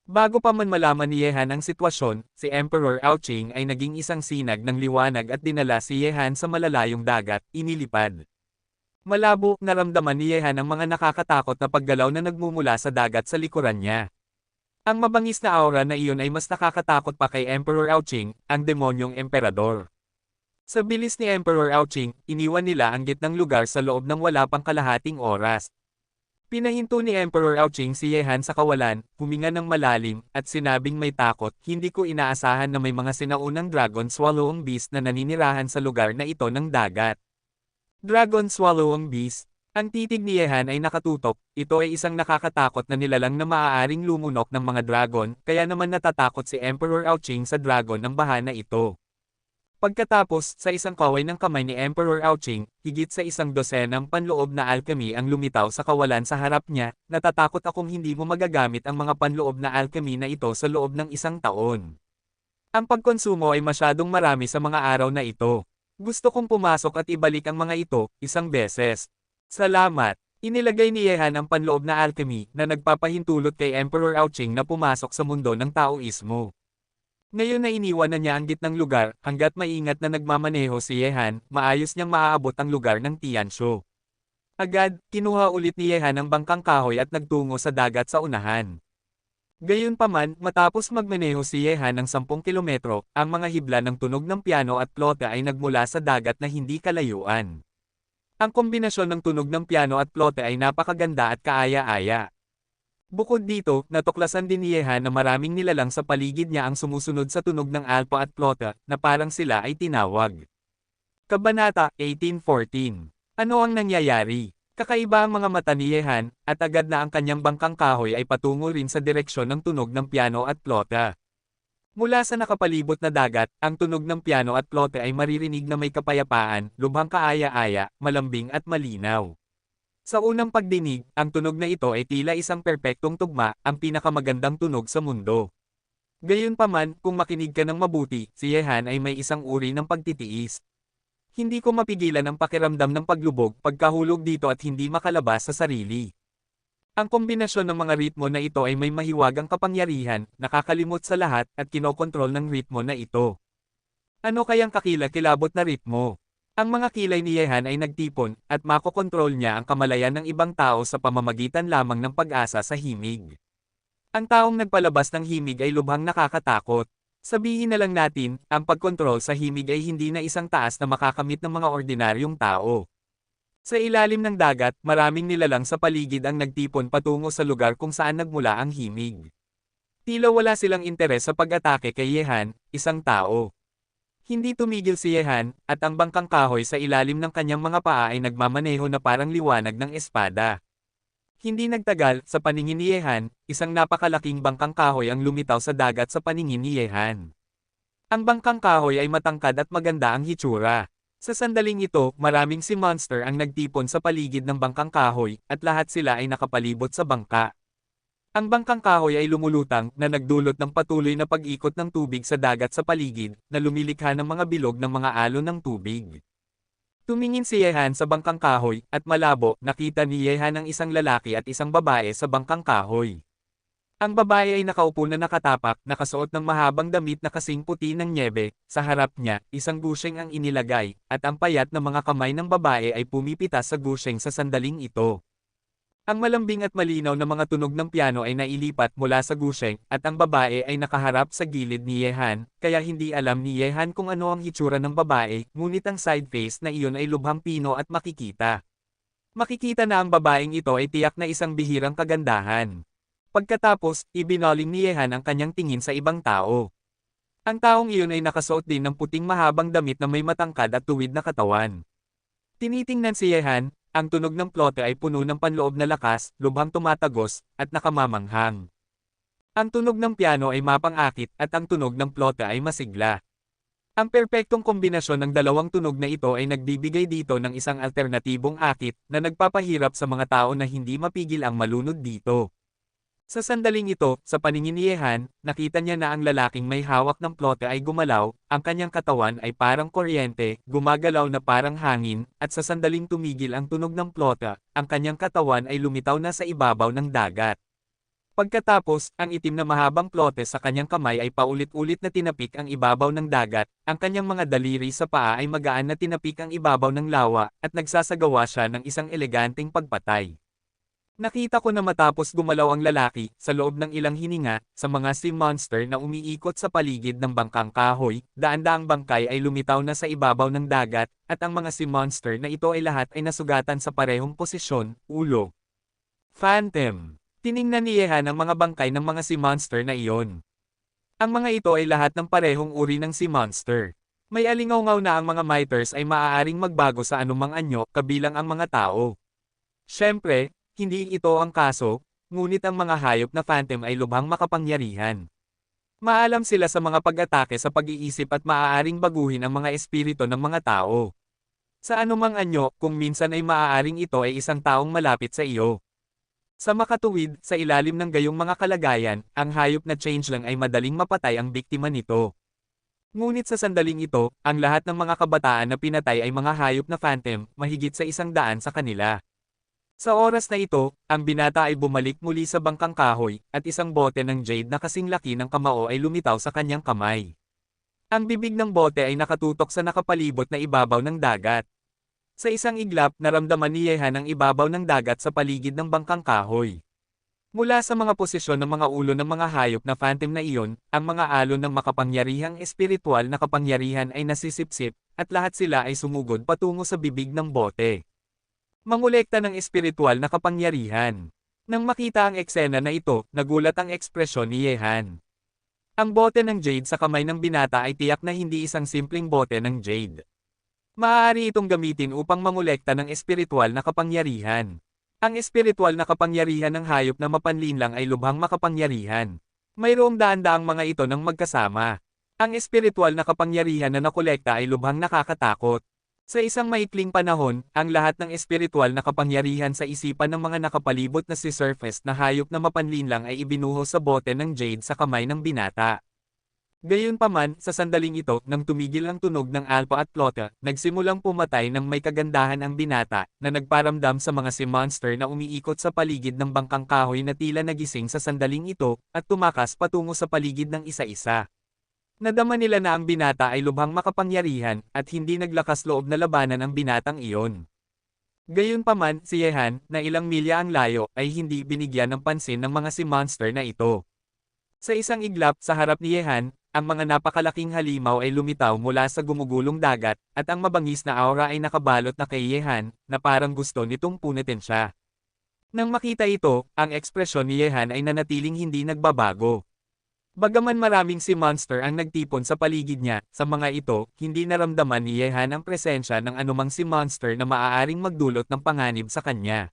Bago pa man malaman ni Yehan ang sitwasyon, si Emperor Ouching ay naging isang sinag ng liwanag at dinala si Yehan sa malalayong dagat, inilipad. Malabo, naramdaman ni Yehan ang mga nakakatakot na paggalaw na nagmumula sa dagat sa likuran niya. Ang mabangis na aura na iyon ay mas nakakatakot pa kay Emperor Ouching, ang demonyong emperador. Sa bilis ni Emperor Ouching, iniwan nila ang gitnang lugar sa loob ng wala pang kalahating oras. Pinahinto ni Emperor Ouching si Yehan sa kawalan, huminga ng malalim, at sinabing may takot, hindi ko inaasahan na may mga sinaunang dragon swallowing beast na naninirahan sa lugar na ito ng dagat. Dragon swallowing beast. Ang titig ni Yehan ay nakatutok, ito ay isang nakakatakot na nilalang na maaaring lumunok ng mga dragon, kaya naman natatakot si Emperor Ouching sa dragon ng bahana ito. Pagkatapos, sa isang kaway ng kamay ni Emperor Ouching, higit sa 100 panloob na alchemy ang lumitaw sa kawalan sa harap niya, natatakot akong hindi mo magagamit ang mga panloob na alchemy na ito sa loob ng 1 taon. Ang pagkonsumo ay masyadong marami sa mga araw na ito. Gusto kong pumasok at ibalik ang mga ito, 1 beses. Salamat! Inilagay ni Yehan ang panloob na alchemy na nagpapahintulot kay Emperor Ouching na pumasok sa mundo ng Taoismo. Ngayon na iniwan na niya ang gitnang lugar, hanggat maingat na nagmamaneho si Yehan, maayos niyang maaabot ang lugar ng Tianshu. Agad, kinuha ulit ni Yehan ang bangkang kahoy at nagtungo sa dagat sa unahan. Gayunpaman, matapos magmaneho si Yehan ng 10 kilometro, ang mga hibla ng tunog ng piano at flauta ay nagmula sa dagat na hindi kalayuan. Ang kombinasyon ng tunog ng piano at flauta ay napakaganda at kaaya-aya. Bukod dito, natuklasan din ni Yehan na maraming nilalang sa paligid niya ang sumusunod sa tunog ng alpa at flauta, na parang sila ay tinawag. Kabanata 18:14. Ano ang nangyayari? Kakaiba ang mga mata ni Yehan, at agad na ang kanyang bangkang kahoy ay patungo rin sa direksyon ng tunog ng piano at flauta. Mula sa nakapalibot na dagat, ang tunog ng piano at flauta ay maririnig na may kapayapaan, lubhang kaaya-aya, malambing at malinaw. Sa unang pagdinig, ang tunog na ito ay tila isang perpektong tugma, ang pinakamagandang tunog sa mundo. Gayunpaman, kung makinig ka ng mabuti, si Yehan ay may isang uri ng pagtitiis. Hindi ko mapigilan ang pakiramdam ng paglubog pagkahulog dito at hindi makalabas sa sarili. Ang kombinasyon ng mga ritmo na ito ay may mahiwagang kapangyarihan, nakakalimot sa lahat at kinokontrol ng ritmo na ito. Ano kayang kakilakilabot na ritmo? Ang mga kilay ni Yehan ay nagtipon at makokontrol niya ang kamalayan ng ibang tao sa pamamagitan lamang ng pag-asa sa himig. Ang taong nagpalabas ng himig ay lubhang nakakatakot. Sabihin na lang natin, ang pagkontrol sa himig ay hindi na isang taas na makakamit ng mga ordinaryong tao. Sa ilalim ng dagat, maraming nilalang sa paligid ang nagtipon patungo sa lugar kung saan nagmula ang himig. Tila wala silang interes sa pag-atake kay Yehan, isang tao. Hindi tumigil si Yehan, at ang bangkang kahoy sa ilalim ng kanyang mga paa ay nagmamaneho na parang liwanag ng espada. Hindi nagtagal, sa paningin ni Yehan, isang napakalaking bangkang kahoy ang lumitaw sa dagat sa paningin ni Yehan. Ang bangkang kahoy ay matangkad at maganda ang hitsura. Sa sandaling ito, maraming sea monster ang nagtipon sa paligid ng bangkang kahoy, at lahat sila ay nakapalibot sa bangka. Ang bangkang kahoy ay lumulutang, na nagdulot ng patuloy na pag-ikot ng tubig sa dagat sa paligid, na lumilikha ng mga bilog ng mga alon ng tubig. Tumingin si Yehan sa bangkang kahoy, at malabo, nakita ni Yehan ang isang lalaki at isang babae sa bangkang kahoy. Ang babae ay nakaupo na nakatapak, nakasuot ng mahabang damit na kasing puti ng nyebe, sa harap niya, isang gusheng ang inilagay, at ang payat na mga kamay ng babae ay pumipitas sa gusheng sa sandaling ito. Ang malambing at malinaw na mga tunog ng piano ay nailipat mula sa gusheng, at ang babae ay nakaharap sa gilid ni Yehan, kaya hindi alam ni Yehan kung ano ang hitsura ng babae, ngunit ang side face na iyon ay lubhang pino at makikita. Makikita na ang babaeng ito ay tiyak na isang bihirang kagandahan. Pagkatapos, ibinoling ni Yehan ang kanyang tingin sa ibang tao. Ang taong iyon ay nakasuot din ng puting mahabang damit na may matangkad at tuwid na katawan. Tinitingnan si Yehan, ang tunog ng plote ay puno ng panloob na lakas, lubhang tumatagos, at nakamamanghang. Ang tunog ng piano ay mapang-akit at ang tunog ng plote ay masigla. Ang perpektong kombinasyon ng dalawang tunog na ito ay nagbibigay dito ng isang alternatibong akit na nagpapahirap sa mga tao na hindi mapigil ang malunod dito. Sa sandaling ito, sa paningin ni Yehan, nakita niya na ang lalaking may hawak ng plote ay gumalaw, ang kanyang katawan ay parang kuryente, gumagalaw na parang hangin, at sa sandaling tumigil ang tunog ng plote, ang kanyang katawan ay lumitaw na sa ibabaw ng dagat. Pagkatapos, ang itim na mahabang plote sa kanyang kamay ay paulit-ulit na tinapik ang ibabaw ng dagat, ang kanyang mga daliri sa paa ay magaan na tinapik ang ibabaw ng lawa, at nagsasagawa siya ng isang eleganteng pagpatay. Nakita ko na matapos gumalaw ang lalaki, sa loob ng ilang hininga, sa mga sea monster na umiikot sa paligid ng bangkang kahoy, daan-daang bangkay ay lumitaw na sa ibabaw ng dagat, at ang mga sea monster na ito ay lahat ay nasugatan sa parehong posisyon, ulo. Phantom. Tiningnan ni Yehan ang mga bangkay ng mga sea monster na iyon. Ang mga ito ay lahat ng parehong uri ng sea monster. May alingaw-ngaw na ang mga miters ay maaaring magbago sa anumang anyo, kabilang ang mga tao. Siyempre, hindi ito ang kaso, ngunit ang mga hayop na phantom ay lubhang makapangyarihan. Maalam sila sa mga pag-atake sa pag-iisip at maaaring baguhin ang mga espiritu ng mga tao. Sa anumang anyo, kung minsan ay maaaring ito ay isang taong malapit sa iyo. Sa makatuwid, sa ilalim ng gayong mga kalagayan, ang hayop na changeling ay madaling mapatay ang biktima nito. Ngunit sa sandaling ito, ang lahat ng mga kabataan na pinatay ay mga hayop na phantom, mahigit sa 100 sa kanila. Sa oras na ito, ang binata ay bumalik muli sa bangkang kahoy, at isang bote ng jade na kasing laki ng kamao ay lumitaw sa kanyang kamay. Ang bibig ng bote ay nakatutok sa nakapalibot na ibabaw ng dagat. Sa isang iglap, naramdaman ni Yehan ang ibabaw ng dagat sa paligid ng bangkang kahoy. Mula sa mga posisyon ng mga ulo ng mga hayop na phantom na iyon, ang mga alon ng makapangyarihang espiritual na kapangyarihan ay nasisipsip, at lahat sila ay sumugod patungo sa bibig ng bote. Mangolekta ng espiritual na kapangyarihan. Nang makita ang eksena na ito, nagulat ang ekspresyon ni Yehan. Ang bote ng jade sa kamay ng binata ay tiyak na hindi isang simpleng bote ng jade. Maaari itong gamitin upang mangolekta ng espiritual na kapangyarihan. Ang espiritual na kapangyarihan ng hayop na mapanlinlang ay lubhang makapangyarihan. Mayroong daan-daang mga ito ng magkasama. Ang espiritual na kapangyarihan na nakolekta ay lubhang nakakatakot. Sa isang maikling panahon, ang lahat ng espiritual na kapangyarihan sa isipan ng mga nakapalibot na sea surface na hayop na mapanlinlang ay ibinuhos sa bote ng jade sa kamay ng binata. Gayunpaman, sa sandaling ito, nang tumigil ang tunog ng alpa at flauta, nagsimulang pumatay ng may kagandahan ang binata, na nagparamdam sa mga sea monster na umiikot sa paligid ng bangkang kahoy na tila nagising sa sandaling ito, at tumakas patungo sa paligid ng isa-isa. Nadama nila na ang binata ay lubhang makapangyarihan, at hindi naglakas loob na labanan ang binatang iyon. Gayunpaman, si Yehan, na ilang milya ang layo, ay hindi binigyan ng pansin ng mga sea monster na ito. Sa isang iglap sa harap ni Yehan, ang mga napakalaking halimaw ay lumitaw mula sa gumugulong dagat, at ang mabangis na aura ay nakabalot na kay Yehan, na parang gusto nitong punitin siya. Nang makita ito, ang ekspresyon ni Yehan ay nanatiling hindi nagbabago. Bagaman maraming sea monster ang nagtipon sa paligid niya, sa mga ito, hindi naramdaman ni Yehan ang presensya ng anumang sea monster na maaaring magdulot ng panganib sa kanya.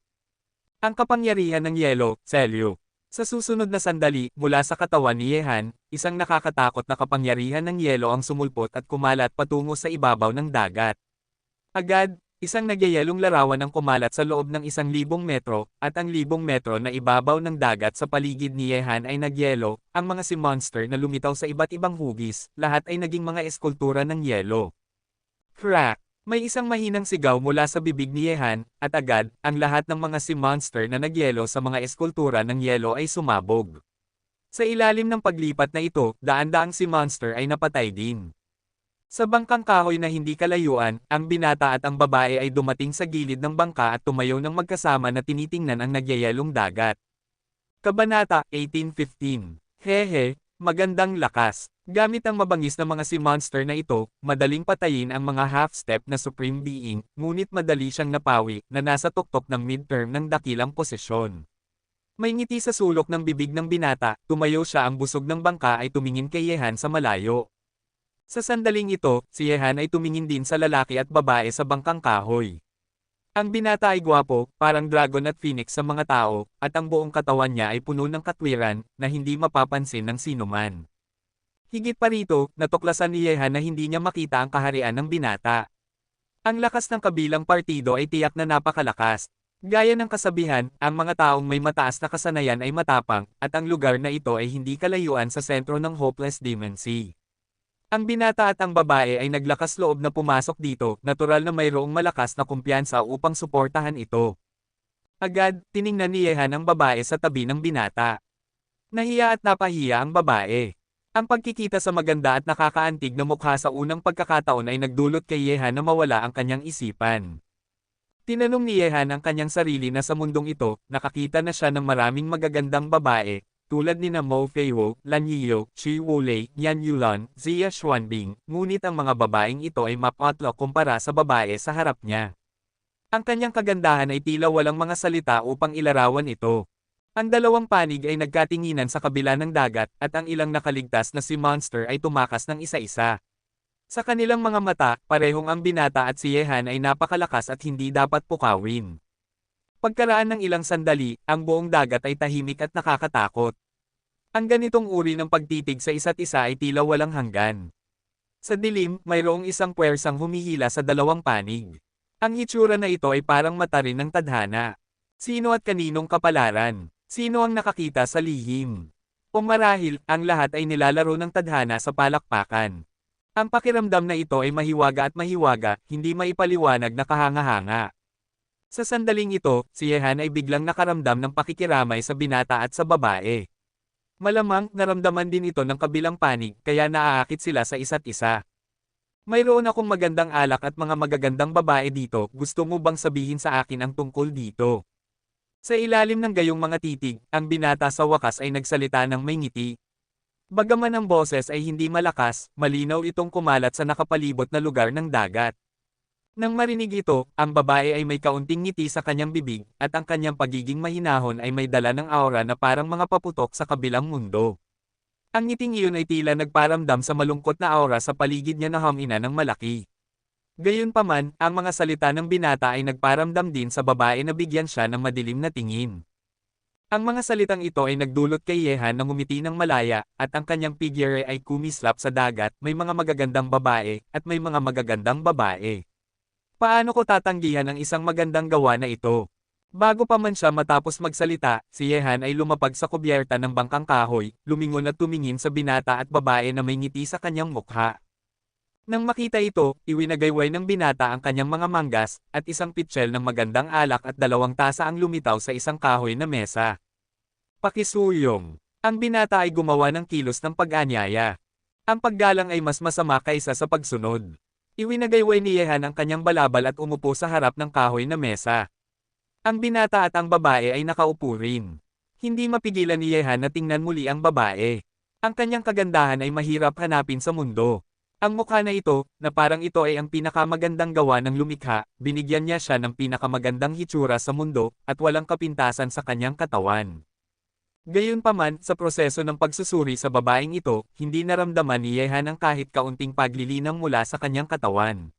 Ang kapangyarihan ng yelo, Selyo. Sa susunod na sandali, mula sa katawan ni Yehan, isang nakakatakot na kapangyarihan ng yelo ang sumulpot at kumalat patungo sa ibabaw ng dagat. Agad, isang nagyayelong larawan ang kumalat sa loob ng 1,000 metro, at ang 1,000 metro na ibabaw ng dagat sa paligid ni Yehan ay nagyelo, ang mga sea monster na lumitaw sa iba't ibang hugis, lahat ay naging mga eskultura ng yelo. Crack! May isang mahinang sigaw mula sa bibig ni Yehan, at agad, ang lahat ng mga sea monster na nagyelo sa mga eskultura ng yelo ay sumabog. Sa ilalim ng paglipat na ito, daan-daang sea monster ay napatay din. Sa bangkang kahoy na hindi kalayuan, ang binata at ang babae ay dumating sa gilid ng bangka at tumayo ng magkasama na tinitingnan ang nagyayelong dagat. Kabanata 18:15. Hehe, magandang lakas. Gamit ang mabangis na mga sea monster na ito, madaling patayin ang mga half-step na supreme being, ngunit madali siyang napawi, na nasa tuktok ng midterm ng dakilang posisyon. May ngiti sa sulok ng bibig ng binata, tumayo siya ang busog ng bangka ay tumingin kay Yehan sa malayo. Sa sandaling ito, si Yehan ay tumingin din sa lalaki at babae sa bangkang kahoy. Ang binata ay gwapo, parang dragon at phoenix sa mga tao, at ang buong katawan niya ay puno ng katwiran, na hindi mapapansin ng sinuman. Higit pa rito, natuklasan ni Yehan na hindi niya makita ang kaharian ng binata. Ang lakas ng kabilang partido ay tiyak na napakalakas. Gaya ng kasabihan, ang mga taong may mataas na kasanayan ay matapang, at ang lugar na ito ay hindi kalayuan sa sentro ng Hopeless Demon Sea. Ang binata at ang babae ay naglakas loob na pumasok dito, natural na mayroong malakas na kumpiyansa upang suportahan ito. Agad, tiningnan ni Yehan ang babae sa tabi ng binata. Nahiya at napahiya ang babae. Ang pagkikita sa maganda at nakakaantig na mukha sa unang pagkakataon ay nagdulot kay Yehan na mawala ang kanyang isipan. Tinanong ni Yehan ang kanyang sarili na sa mundong ito, nakakita na siya ng maraming magagandang babae, tulad ni Mo Feiwo, Lan Yiyo, Chi Wulei, Yan Yulan, Zia Xuanbing, ngunit ang mga babaeng ito ay mapatlo kumpara sa babae sa harap niya. Ang kanyang kagandahan ay tila walang mga salita upang ilarawan ito. Ang dalawang panig ay nagkatinginan sa kabila ng dagat, at ang ilang nakaligtas na sea monster ay tumakas ng isa-isa. Sa kanilang mga mata, parehong ang binata at si Yehan ay napakalakas at hindi dapat pukawin. Pagkaraan ng ilang sandali, ang buong dagat ay tahimik at nakakatakot. Ang ganitong uri ng pagtitig sa isa't isa ay tila walang hanggan. Sa dilim, mayroong isang puwersang humihila sa dalawang panig. Ang hitsura na ito ay parang mata rin ng tadhana. Sino at kaninong kapalaran? Sino ang nakakita sa lihim? O marahil, ang lahat ay nilalaro ng tadhana sa palakpakan. Ang pakiramdam na ito ay mahiwaga at mahiwaga, hindi maipaliwanag na kahanga-hanga. Sa sandaling ito, si Yehan ay biglang nakaramdam ng pakikiramay sa binata at sa babae. Malamang, naramdaman din ito ng kabilang panig, kaya naaakit sila sa isa't isa. Mayroon akong magandang alak at mga magagandang babae dito, gusto mo bang sabihin sa akin ang tungkol dito? Sa ilalim ng gayong mga titig, ang binata sa wakas ay nagsalita ng may ngiti. Bagaman ang boses ay hindi malakas, malinaw itong kumalat sa nakapalibot na lugar ng dagat. Nang marinig ito, ang babae ay may kaunting ngiti sa kanyang bibig, at ang kanyang pagiging mahinahon ay may dala ng aura na parang mga paputok sa kabilang mundo. Ang ngiting iyon ay tila nagparamdam sa malungkot na aura sa paligid niya na hamina ng malaki. Gayunpaman, ang mga salita ng binata ay nagparamdam din sa babae na bigyan siya ng madilim na tingin. Ang mga salitang ito ay nagdulot kay Yehan na ngumiti ng malaya, at ang kanyang figure ay kumislap sa dagat, may mga magagandang babae, at may mga magagandang babae. Paano ko tatanggihan ang isang magandang gawa na ito? Bago pa man siya matapos magsalita, si Yehan ay lumapag sa kubyerta ng bangkang kahoy, lumingon at tumingin sa binata at babae na may ngiti sa kanyang mukha. Nang makita ito, iwinagayway ng binata ang kanyang mga manggas, at isang pitsyel ng magandang alak at 2 tasa ang lumitaw sa isang kahoy na mesa. Pakisuyong. Ang binata ay gumawa ng kilos ng pag-anyaya. Ang paggalang ay mas masama kaysa sa pagsunod. Iwinagayway ni Yehan ang kanyang balabal at umupo sa harap ng kahoy na mesa. Ang binata at ang babae ay nakaupo rin. Hindi mapigilan ni Yehan na tingnan muli ang babae. Ang kanyang kagandahan ay mahirap hanapin sa mundo. Ang mukha na ito, na parang ito ay ang pinakamagandang gawa ng lumikha, binigyan niya siya ng pinakamagandang hitsura sa mundo, at walang kapintasan sa kanyang katawan. Gayunpaman, sa proseso ng pagsusuri sa babaeng ito, hindi naramdaman ni Yehan ang kahit kaunting paglilinang mula sa kanyang katawan.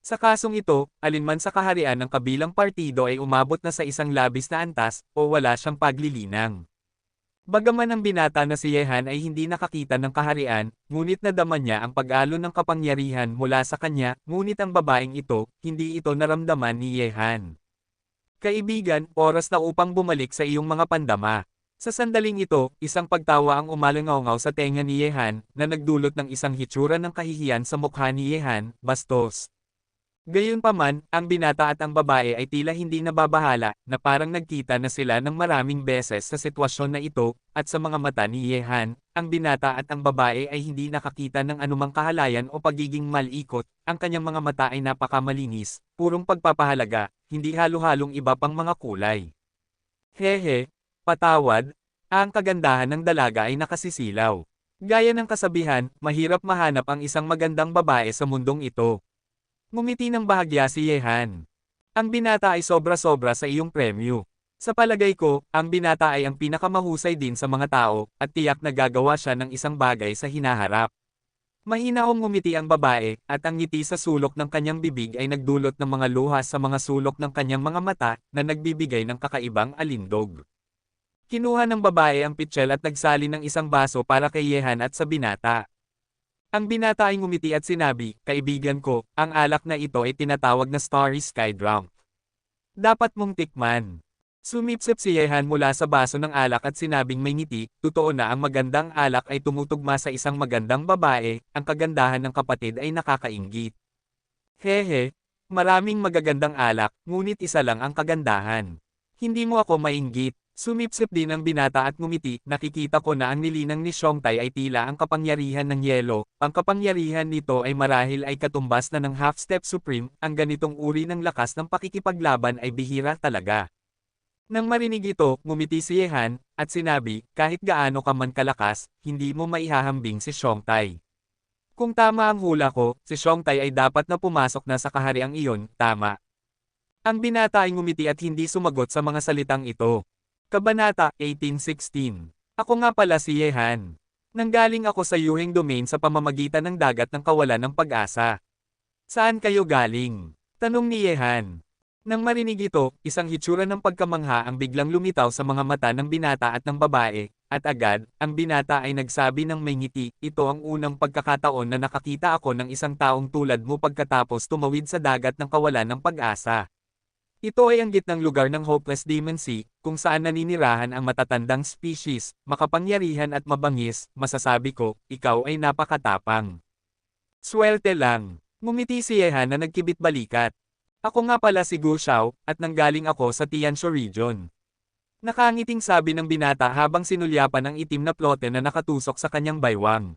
Sa kasong ito, alinman sa kaharian ng kabilang partido ay umabot na sa isang labis na antas, o wala siyang paglilinang. Bagaman ang binata na si Yehan ay hindi nakakita ng kaharian, ngunit nadama niya ang pag-alon ng kapangyarihan mula sa kanya, ngunit ang babaeng ito, hindi ito naramdaman ni Yehan. Kaibigan, oras na upang bumalik sa iyong mga pandama. Sa sandaling ito, isang pagtawa ang umalangaw sa tenga ni Yehan, na nagdulot ng isang hitsura ng kahihiyan sa mukha ni Yehan, bastos. Gayunpaman, ang binata at ang babae ay tila hindi nababahala, na parang nagkita na sila ng maraming beses sa sitwasyon na ito, at sa mga mata ni Yehan, ang binata at ang babae ay hindi nakakita ng anumang kahalayan o pagiging malikot, ang kanyang mga mata ay napakamalinis, purong pagpapahalaga, hindi halo-halong iba pang mga kulay. Hehe, patawad, ang kagandahan ng dalaga ay nakasisilaw. Gaya ng kasabihan, mahirap mahanap ang isang magandang babae sa mundong ito. Ngumiti ng bahagya si Yehan. Ang binata ay sobra-sobra sa iyong premyo. Sa palagay ko, ang binata ay ang pinakamahusay din sa mga tao, at tiyak na gagawa siya ng isang bagay sa hinaharap. Mahinaong ngumiti ang babae, at ang ngiti sa sulok ng kanyang bibig ay nagdulot ng mga luha sa mga sulok ng kanyang mga mata, na nagbibigay ng kakaibang alindog. Kinuha ng babae ang pitsyel at nagsali ng isang baso para kay Yehan at sa binata. Ang binata ay ngumiti at sinabi, "Kaibigan ko, ang alak na ito ay tinatawag na Starry Sky Drunk. Dapat mong tikman." Sumipsip si Yehan mula sa baso ng alak at sinabing may ngiti, "Totoo na ang magandang alak ay tumutugma sa isang magandang babae, ang kagandahan ng kapatid ay nakakainggit. Hehe, maraming magagandang alak, ngunit isa lang ang kagandahan. Hindi mo ako mainggit." Sumipsip din ang binata at ngumiti, "Nakikita ko na ang nilinang ni Xiongtai ay tila ang kapangyarihan ng yelo, ang kapangyarihan nito ay marahil ay katumbas na ng Half-Step Supreme, ang ganitong uri ng lakas ng pakikipaglaban ay bihira talaga." Nang marinig ito, ngumiti si Yehan, at sinabi, "Kahit gaano ka man kalakas, hindi mo maihahambing si Xiongtai. Kung tama ang hula ko, si Xiongtai ay dapat na pumasok na sa kahariang iyon, tama?" Ang binata ay ngumiti at hindi sumagot sa mga salitang ito. Kabanata 18:16. Ako nga pala si Yehan. Nanggaling ako sa Yuheng Domain sa pamamagitan ng dagat ng kawalan ng pag-asa. Saan kayo galing? Tanong ni Yehan. Nang marinig ito, isang hitsura ng pagkamangha ang biglang lumitaw sa mga mata ng binata at ng babae, at agad, ang binata ay nagsabi ng may ngiti, "Ito ang unang pagkakataon na nakakita ako ng isang taong tulad mo pagkatapos tumawid sa dagat ng kawalan ng pag-asa. Ito ay ang gitnang lugar ng Hopeless Demon Sea, kung saan naninirahan ang matatandang species, makapangyarihan at mabangis, masasabi ko, ikaw ay napakatapang. Swerte lang." Ngumiti si Yehan na nagkibit balikat. "Ako nga pala si Gu Xiao, at nanggaling ako sa Tianshu Region." Nakangiting sabi ng binata habang sinulyapan ang itim na plote na nakatusok sa kanyang baywang.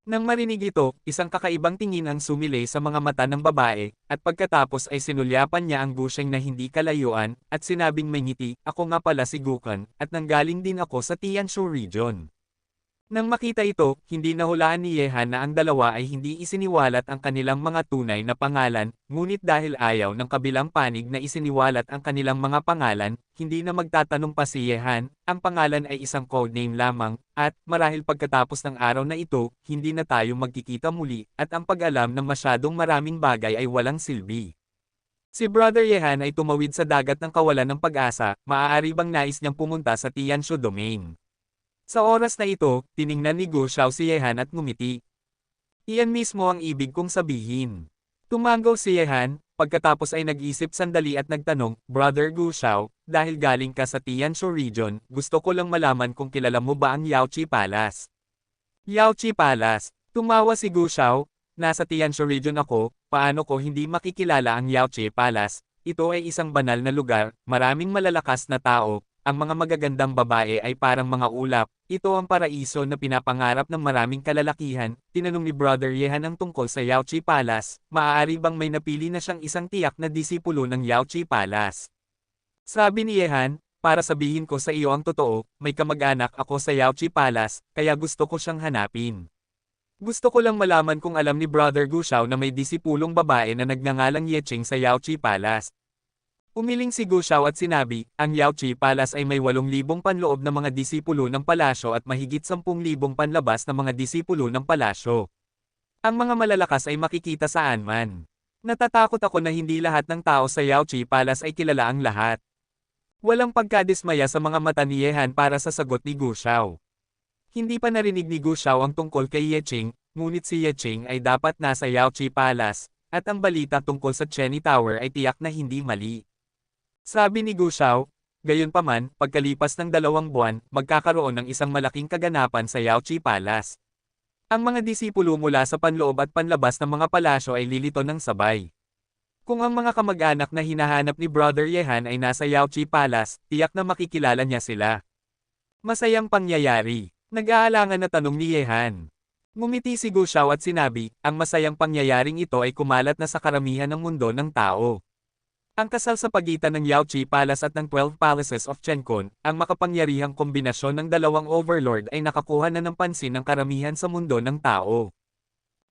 Nang marinig ito, isang kakaibang tingin ang sumilay sa mga mata ng babae, at pagkatapos ay sinulyapan niya ang gusheng na hindi kalayuan, at sinabing may ngiti, "Ako nga pala si Gukan, at nanggaling din ako sa Tianshu Region." Nang makita ito, hindi nahulaan ni Yehan na ang dalawa ay hindi isiniwalat ang kanilang mga tunay na pangalan, ngunit dahil ayaw ng kabilang panig na isiniwalat ang kanilang mga pangalan, hindi na magtatanong pa si Yehan, ang pangalan ay isang codename lamang, at, marahil pagkatapos ng araw na ito, hindi na tayo magkikita muli, at ang pag-alam ng masyadong maraming bagay ay walang silbi. Si Brother Yehan ay tumawid sa dagat ng kawalan ng pag-asa, maaari bang nais niyang pumunta sa Tianshu Domain? Sa oras na ito, tiningnan ni Gu Xiao si Yehan at ngumiti. "Iyan mismo ang ibig kong sabihin." Tumango si Yehan, pagkatapos ay nag-isip sandali at nagtanong, Brother Gu Xiao, dahil galing ka sa Tianshu region, gusto ko lang malaman kung kilala mo ba ang Yaoqi Palace. Yaoqi Palace, tumawa si Gu Xiao, nasa Tianshu region ako, paano ko hindi makikilala ang Yaoqi Palace, ito ay isang banal na lugar, maraming malalakas na tao, ang mga magagandang babae ay parang mga ulap, ito ang paraiso na pinapangarap ng maraming kalalakihan. Tinanong ni Brother Yehan ang tungkol sa Yaoqi Palace, maaari bang may napili na siyang isang tiyak na disipulo ng Yaoqi Palace. Sabi ni Yehan, para sabihin ko sa iyo ang totoo, may kamag-anak ako sa Yaoqi Palace, kaya gusto ko siyang hanapin. Gusto ko lang malaman kung alam ni Brother Gu Xiao na may disipulong babae na nagngangalang Yecheng sa Yaoqi Palace. Umiling si Gu Xiao at sinabi, ang Yaoqi Palace ay may 8,000 panloob na mga disipulo ng palasyo at mahigit 10,000 panlabas na mga disipulo ng palasyo. Ang mga malalakas ay makikita saan man. Natatakot ako na hindi lahat ng tao sa Yaoqi Palace ay kilala ang lahat. Walang pagkadismaya sa mga mata ni Yehan para sa sagot ni Gu Xiao. Hindi pa narinig ni Gu Xiao ang tungkol kay Yecheng, ngunit si Yecheng ay dapat nasa Yaoqi Palace, at ang balita tungkol sa Cheni Tower ay tiyak na hindi mali. Sabi ni Gu Xiao, gayunpaman, pagkalipas ng 2 buwan, magkakaroon ng isang malaking kaganapan sa Yaoqi Palace. Ang mga disipulo mula sa panloob at panlabas ng mga palasyo ay lilito ng sabay. Kung ang mga kamag-anak na hinahanap ni Brother Yehan ay nasa Yaoqi Palace, tiyak na makikilala niya sila. Masayang pangyayari. Nag-aalangan na tanong ni Yehan. Ngumiti si Gu Xiao at sinabi, ang masayang pangyayaring ito ay kumalat na sa karamihan ng mundo ng tao. Ang kasal sa pagitan ng Yaoqi Palace at ng 12 Palaces of Chenkon, ang makapangyarihang kombinasyon ng dalawang overlord ay nakakuha na ng pansin ng karamihan sa mundo ng tao.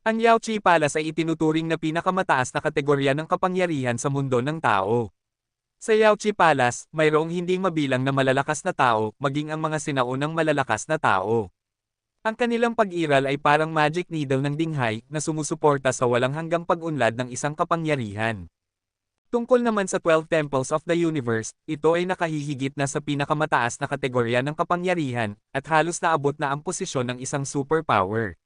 Ang Yaoqi Palace ay itinuturing na pinakamataas na kategorya ng kapangyarihan sa mundo ng tao. Sa Yaoqi Palace, mayroong hindi mabilang na malalakas na tao, maging ang mga sinaunang malalakas na tao. Ang kanilang pag-iral ay parang magic needle ng dinghay na sumusuporta sa walang hanggang pag-unlad ng isang kapangyarihan. Tungkol naman sa 12 Temples of the Universe, ito ay nakahihigit na sa pinakamataas na kategorya ng kapangyarihan, at halos naabot na ang posisyon ng isang superpower.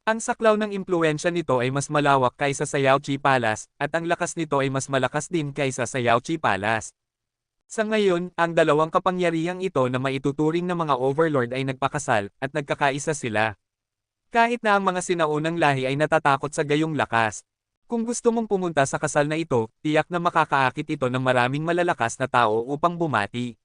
Ang saklaw ng impluwensya nito ay mas malawak kaysa sa Yaoqi Palace, at ang lakas nito ay mas malakas din kaysa sa Yaoqi Palace. Sa ngayon, ang dalawang kapangyarihang ito na maituturing na mga overlord ay nagpakasal, at nagkakaisa sila. Kahit na ang mga sinaunang lahi ay natatakot sa gayong lakas. Kung gusto mong pumunta sa kasal na ito, tiyak na makakaakit ito ng maraming malalakas na tao upang bumati.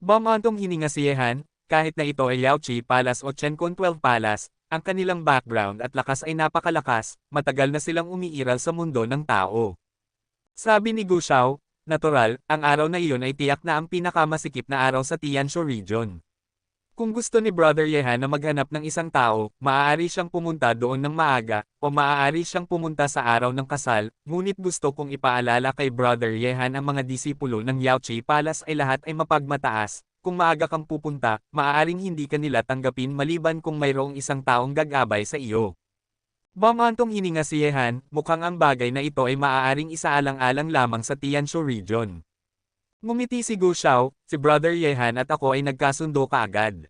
Bumantong hininga si Yehan, kahit na ito ay Yaoqi Palace o Chenkon 12 Palace, ang kanilang background at lakas ay napakalakas, matagal na silang umiiral sa mundo ng tao. Sabi ni Gu Xiao, natural, ang araw na iyon ay tiyak na ang pinakamasikip na araw sa Tianshu region. Kung gusto ni Brother Yehan na maghanap ng isang tao, maaari siyang pumunta doon ng maaga, o maaari siyang pumunta sa araw ng kasal, ngunit gusto kong ipaalala kay Brother Yehan ang mga disipulo ng Yaoqi Palace ay lahat ay mapagmataas. Kung maaga kang pupunta, maaaring hindi ka nila tanggapin maliban kung mayroong isang taong gagabay sa iyo. Bumantong hininga si Yehan, mukhang ang bagay na ito ay maaaring isaalang-alang lamang sa Tianshu region. Ngumiti si Gu Xiao, si Brother Yehan at ako ay nagkasundo kaagad.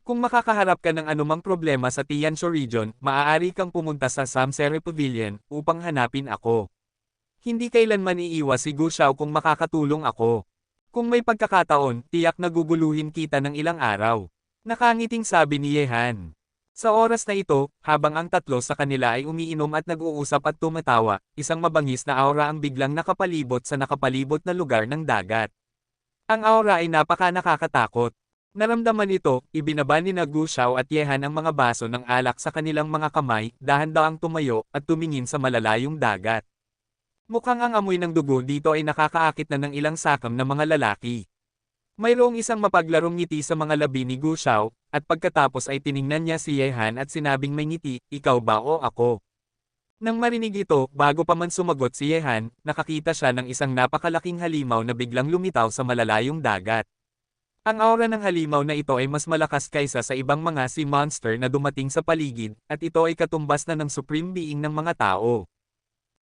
Kung makakaharap ka ng anumang problema sa Tianshu region, maaari kang pumunta sa Samseri Pavilion upang hanapin ako. Hindi kailanman iiwas si Gu Xiao kung makakatulong ako. Kung may pagkakataon, tiyak na guguluhin kita ng ilang araw. Nakangiting sabi ni Yehan. Sa oras na ito, habang ang tatlo sa kanila ay umiinom at nag-uusap at tumatawa, isang mabangis na aura ang biglang nakapalibot sa nakapalibot na lugar ng dagat. Ang aura ay napaka-nakakatakot. Naramdaman ito, ibinaba ni Gu Xiao at Yehan ang mga baso ng alak sa kanilang mga kamay, dahan-daang tumayo at tumingin sa malalayong dagat. Mukhang ang amoy ng dugo dito ay nakakaakit na ng ilang sakam na mga lalaki. Mayroong isang mapaglarong ngiti sa mga labi ni Gu Xiao, at pagkatapos ay tiningnan niya si Yehan at sinabing may ngiti, ikaw ba o ako? Nang marinig ito, bago pa man sumagot si Yehan, nakakita siya ng isang napakalaking halimaw na biglang lumitaw sa malalayong dagat. Ang aura ng halimaw na ito ay mas malakas kaysa sa ibang mga sea monster na dumating sa paligid, at ito ay katumbas na ng supreme being ng mga tao.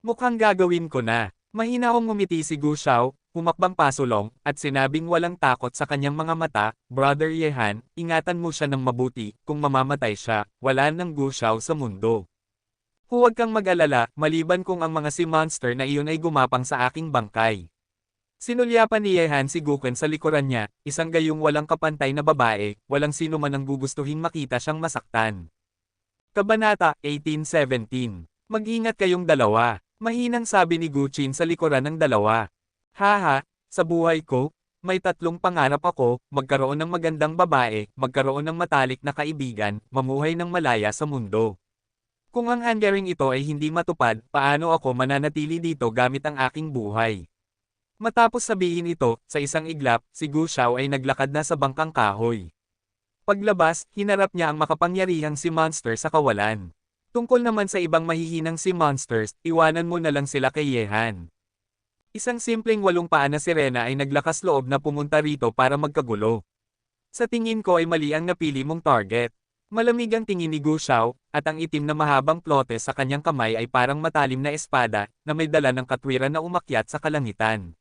Mukhang gagawin ko na. Mahinaong ngumiti si Gu Xiao, humakbang pasulong, at sinabing walang takot sa kanyang mga mata, Brother Yehan, ingatan mo siya ng mabuti, kung mamamatay siya, wala nang Gu Xiao sa mundo. Huwag kang mag-alala, maliban kung ang mga sea monster na iyon ay gumapang sa aking bangkay. Sinulyapan ni Yehan si Gukun sa likuran niya, isang gayong walang kapantay na babae, walang sino man ang gugustuhin makita siyang masaktan. Kabanata 18:17. Mag-ingat kayong dalawa. Mahinang sabi ni Guchin sa likuran ng dalawa. Haha, sa buhay ko, may 3 pangarap ako, magkaroon ng magandang babae, magkaroon ng matalik na kaibigan, mamuhay ng malaya sa mundo. Kung ang hangaring ito ay hindi matupad, paano ako mananatili dito gamit ang aking buhay? Matapos sabihin ito, sa isang iglap, si Gu Xiao ay naglakad na sa bangkang kahoy. Paglabas, hinarap niya ang makapangyarihang si Monster sa kawalan. Tungkol naman sa ibang mahihinang si Monsters, iwanan mo na lang sila kay Yehan. Isang simpleng 8 paa na sirena ay naglakas loob na pumunta rito para magkagulo. Sa tingin ko ay mali ang napili mong target. Malamig ang tingin ni Gu Xiao, at ang itim na mahabang plote sa kanyang kamay ay parang matalim na espada, na may dala ng katwiran na umakyat sa kalangitan.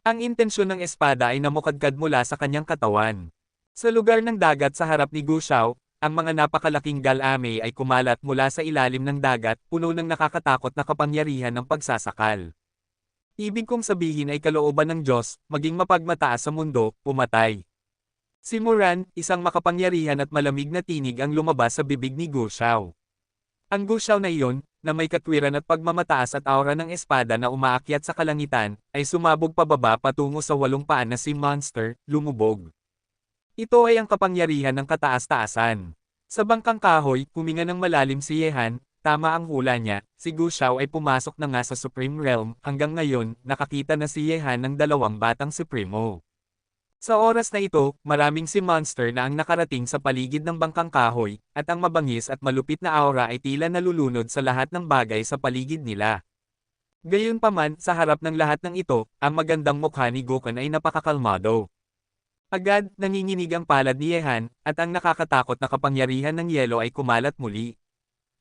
Ang intensyon ng espada ay namukadkad mula sa kanyang katawan. Sa lugar ng dagat sa harap ni Gu Xiao, ang mga napakalaking galame ay kumalat mula sa ilalim ng dagat, puno ng nakakatakot na kapangyarihan ng pagsasakal. Ibig kong sabihin ay kalooban ng Diyos, maging mapagmataas sa mundo, pumatay. Si Muran, isang makapangyarihan at malamig na tinig ang lumabas sa bibig ni Gu Xiao. Ang Gu Xiao na iyon, na may katwiran at pagmamataas at aura ng espada na umaakyat sa kalangitan, ay sumabog pababa patungo sa 8 paa na si Monster, lumubog. Ito ay ang kapangyarihan ng kataas-taasan. Sa bangkang kahoy, huminga ng malalim si Yehan, tama ang hula niya, si Gu Xiao ay pumasok na nga sa Supreme Realm, hanggang ngayon, nakakita na si Yehan ng 2 batang Supremo. Sa oras na ito, maraming si Monster na ang nakarating sa paligid ng bangkang kahoy, at ang mabangis at malupit na aura ay tila nalulunod sa lahat ng bagay sa paligid nila. Gayunpaman, sa harap ng lahat ng ito, ang magandang mukha ni Gukun ay napakakalmado. Agad, nanginginig ang palad ni Yehan, at ang nakakatakot na kapangyarihan ng yelo ay kumalat muli.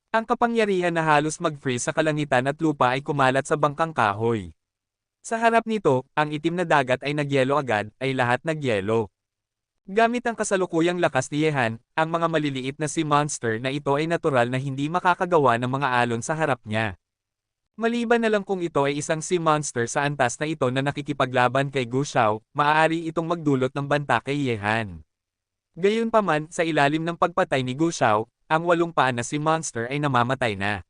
Ang kapangyarihan na halos mag-freeze sa kalangitan at lupa ay kumalat sa bangkang kahoy. Sa harap nito, ang itim na dagat ay nagyelo agad, ay lahat nagyelo. Gamit ang kasalukuyang lakas ni Yehan, ang mga maliliit na si Monster na ito ay natural na hindi makakagawa ng mga alon sa harap niya. Maliban na lang kung ito ay isang sea monster sa antas na ito na nakikipaglaban kay Gu Xiao, maaari itong magdulot ng banta kay Yehan. Gayunpaman, sa ilalim ng pagpatay ni Gu Xiao, ang 8 paa na si monster ay namamatay na.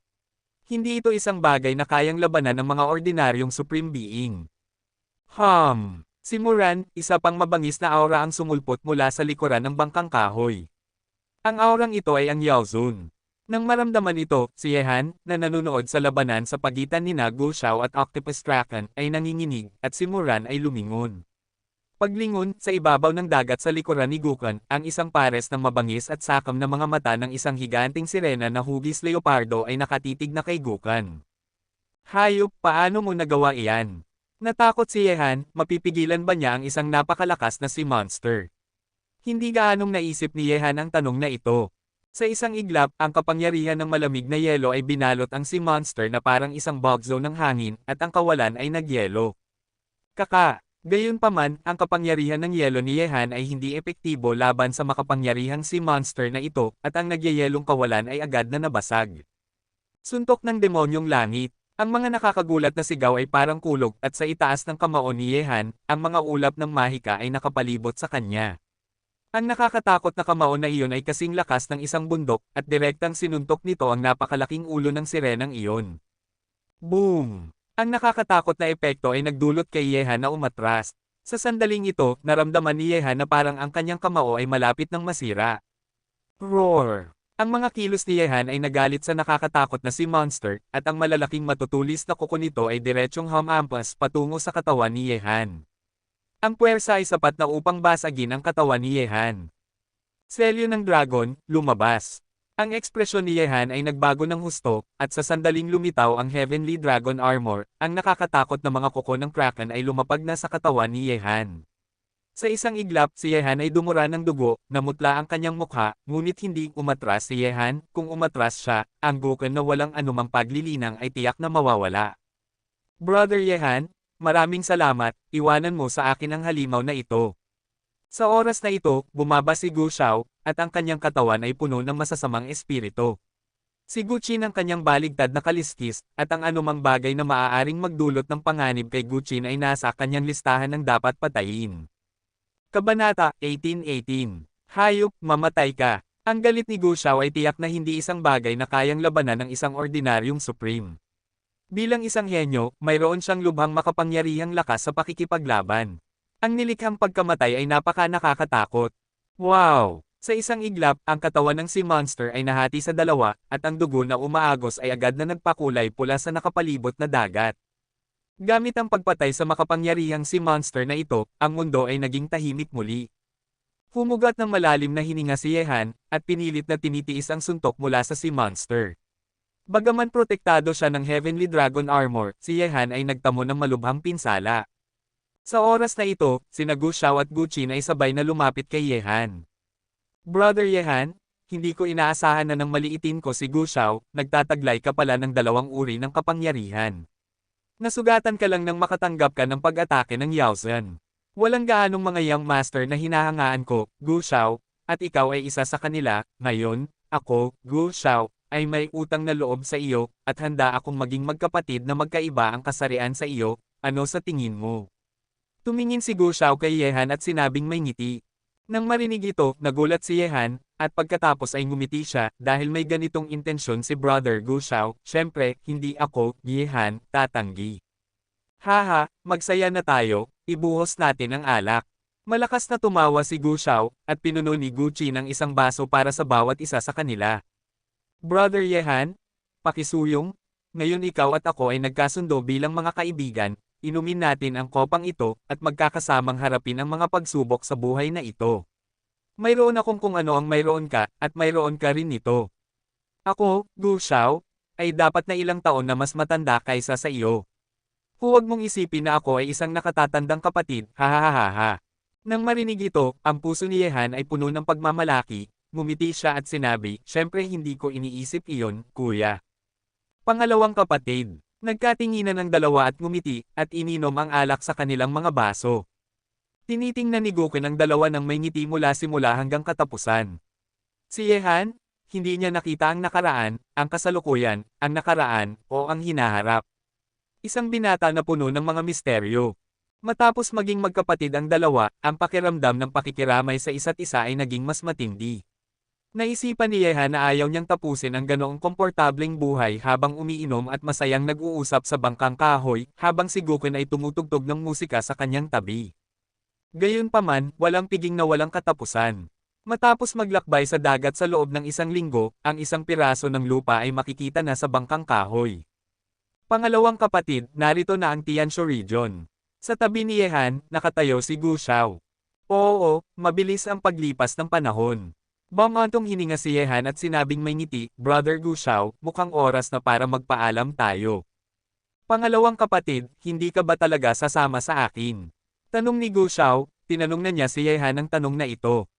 Hindi ito isang bagay na kayang labanan ng mga ordinaryong supreme being. Si Muran, isa pang mabangis na aura ang sumulpot mula sa likuran ng bangkang kahoy. Ang aurang ito ay ang Yaozun. Nang maramdaman ito, si Yehan, na nanonood sa labanan sa pagitan ni Gu Xiao at Octopus Kraken, ay nanginginig, at si Muran ay lumingon. Paglingon, sa ibabaw ng dagat sa likuran ni Gukun, ang isang pares ng mabangis at sakam na mga mata ng isang higanting sirena na hugis leopardo ay nakatitig na kay Gukun. Hayop, paano mo nagawa iyan? Natakot si Yehan, mapipigilan ba niya ang isang napakalakas na si Monster? Hindi gaanong naisip ni Yehan ang tanong na ito. Sa isang iglap, ang kapangyarihan ng malamig na yelo ay binalot ang si Monster na parang isang bog zone ng hangin, at ang kawalan ay nagyelo. Gayunpaman, ang kapangyarihan ng yelo ni Yehan ay hindi epektibo laban sa makapangyarihang si Monster na ito, at ang nagyayelong kawalan ay agad na nabasag. Suntok ng demonyong langit. Ang mga nakakagulat na sigaw ay parang kulog, at sa itaas ng kamao ni Yehan, ang mga ulap ng mahika ay nakapalibot sa kanya. Ang nakakatakot na kamao na iyon ay kasing lakas ng isang bundok, at direktang sinuntok nito ang napakalaking ulo ng sirenang iyon. Boom! Ang nakakatakot na epekto ay nagdulot kay Yehan na umatras. Sa sandaling ito, naramdaman ni Yehan na parang ang kanyang kamao ay malapit ng masira. Roar! Ang mga kilos ni Yehan ay nagalit sa nakakatakot na si Monster, at ang malalaking matutulis na kuko nito ay diretsyong humampas patungo sa katawan ni Yehan. Ang puwersa ay sapat na upang basagin ang katawan ni Yehan. Selyo ng dragon, lumabas. Ang ekspresyon ni Yehan ay nagbago ng husto, at sa sandaling lumitaw ang Heavenly Dragon Armor, ang nakakatakot na mga kuko ng Kraken ay lumapag na sa katawan ni Yehan. Sa isang iglap, si Yehan ay dumura ng dugo, namutla ang kanyang mukha, ngunit hindi umatras si Yehan. Kung umatras siya, ang Gukun na walang anumang paglilinang ay tiyak na mawawala. Brother Yehan, maraming salamat, iwanan mo sa akin ang halimaw na ito. Sa oras na ito, bumaba si Gu Xiao, at ang kanyang katawan ay puno ng masasamang espiritu. Si Gucci ang kanyang baligtad na kaliskis, at ang anumang bagay na maaaring magdulot ng panganib kay Gucci ay nasa kanyang listahan ng dapat patayin. Kabanata 18:18. Hayop, mamatay ka. Ang galit ni Gu Shao ay tiyak na hindi isang bagay na kayang labanan ng isang ordinaryong supreme. Bilang isang henyo, mayroon siyang lubhang makapangyarihang lakas sa pakikipaglaban. Ang nilikhang pagkamatay ay napaka-nakakatakot. Wow! Sa isang iglap, ang katawan ng si Monster ay nahati sa dalawa, at ang dugo na umaagos ay agad na nagpakulay pula sa nakapalibot na dagat. Gamit ang pagpatay sa makapangyarihang si Monster na ito, ang mundo ay naging tahimik muli. Humugat ng malalim na hininga si Yehan, at pinilit na tinitiis ang suntok mula sa si Monster. Bagaman protektado siya ng Heavenly Dragon Armor, si Yehan ay nagtamo ng malubhang pinsala. Sa oras na ito, sina Gu Shao at Gucci ay sabay na lumapit kay Yehan. Brother Yehan, hindi ko inaasahan na nang maliitin ko si Gu Shao, nagtataglay ka pala ng dalawang uri ng kapangyarihan. Nasugatan ka lang nang makatanggap ka ng pag-atake ng Yao Zhen. Walang gaanong mga young master na hinahangaan ko, Gu Shao, at ikaw ay isa sa kanila. Ngayon, ako, Gu Shao, ay may utang na loob sa iyo, at handa akong maging magkapatid na magkaiba ang kasarian sa iyo. Ano sa tingin mo? Tumingin si Gu Shao kay Yehan at sinabing may ngiti. Nang marinig ito, nagulat si Yehan, at pagkatapos ay ngumiti siya, dahil may ganitong intensyon si Brother Gu Shao. Syempre, hindi ako, Yehan, tatanggi. Haha, magsaya na tayo, ibuhos natin ang alak. Malakas na tumawa si Gu Shao, at pinuno ni Gucci ng isang baso para sa bawat isa sa kanila. Brother Yehan, pakisuyong, ngayon ikaw at ako ay nagkasundo bilang mga kaibigan, inumin natin ang kopang ito, at magkakasamang harapin ang mga pagsubok sa buhay na ito. Mayroon akong kung ano ang mayroon ka, at mayroon ka rin nito. Ako, Gu Shao, ay dapat na ilang taon na mas matanda kaysa sa iyo. Huwag mong isipin na ako ay isang nakatatandang kapatid, hahaha. Nang marinig ito, ang puso ni Yehan ay puno ng pagmamalaki, ngumiti siya at sinabi, syempre hindi ko iniisip iyon, kuya. Pangalawang kapatid, nagkatinginan ng dalawa at ngumiti, at ininom ang alak sa kanilang mga baso. Tinitingnan ni Gokuen ang dalawa ng may ngiti mula simula hanggang katapusan. Si Yehan, hindi niya nakita ang nakaraan, ang kasalukuyan, ang nakaraan, o ang hinaharap. Isang binata na puno ng mga misteryo. Matapos maging magkapatid ang dalawa, ang pakiramdam ng pakikiramay sa isa't isa ay naging mas matindi. Naisipan ni Yehan na ayaw niyang tapusin ang ganoong komportableng buhay habang umiinom at masayang nag-uusap sa bangkang kahoy, habang si Gokuen ay tumutugtog ng musika sa kanyang tabi. Gayunpaman, walang piging na walang katapusan. Matapos maglakbay sa dagat sa loob ng isang linggo, ang isang piraso ng lupa ay makikita na sa bangkang kahoy. Pangalawang kapatid, narito na ang Tianshu region. Sa tabi ni Yehan, nakatayo si Gu Shao. Oo, mabilis ang paglipas ng panahon. Bumantong hininga si Yehan at sinabing may ngiti, Brother Gu Shao, mukhang oras na para magpaalam tayo. Pangalawang kapatid, hindi ka ba talaga sasama sa akin? Tanong ni Gu Shao, tinanong na niya si Yehan ang tanong na ito.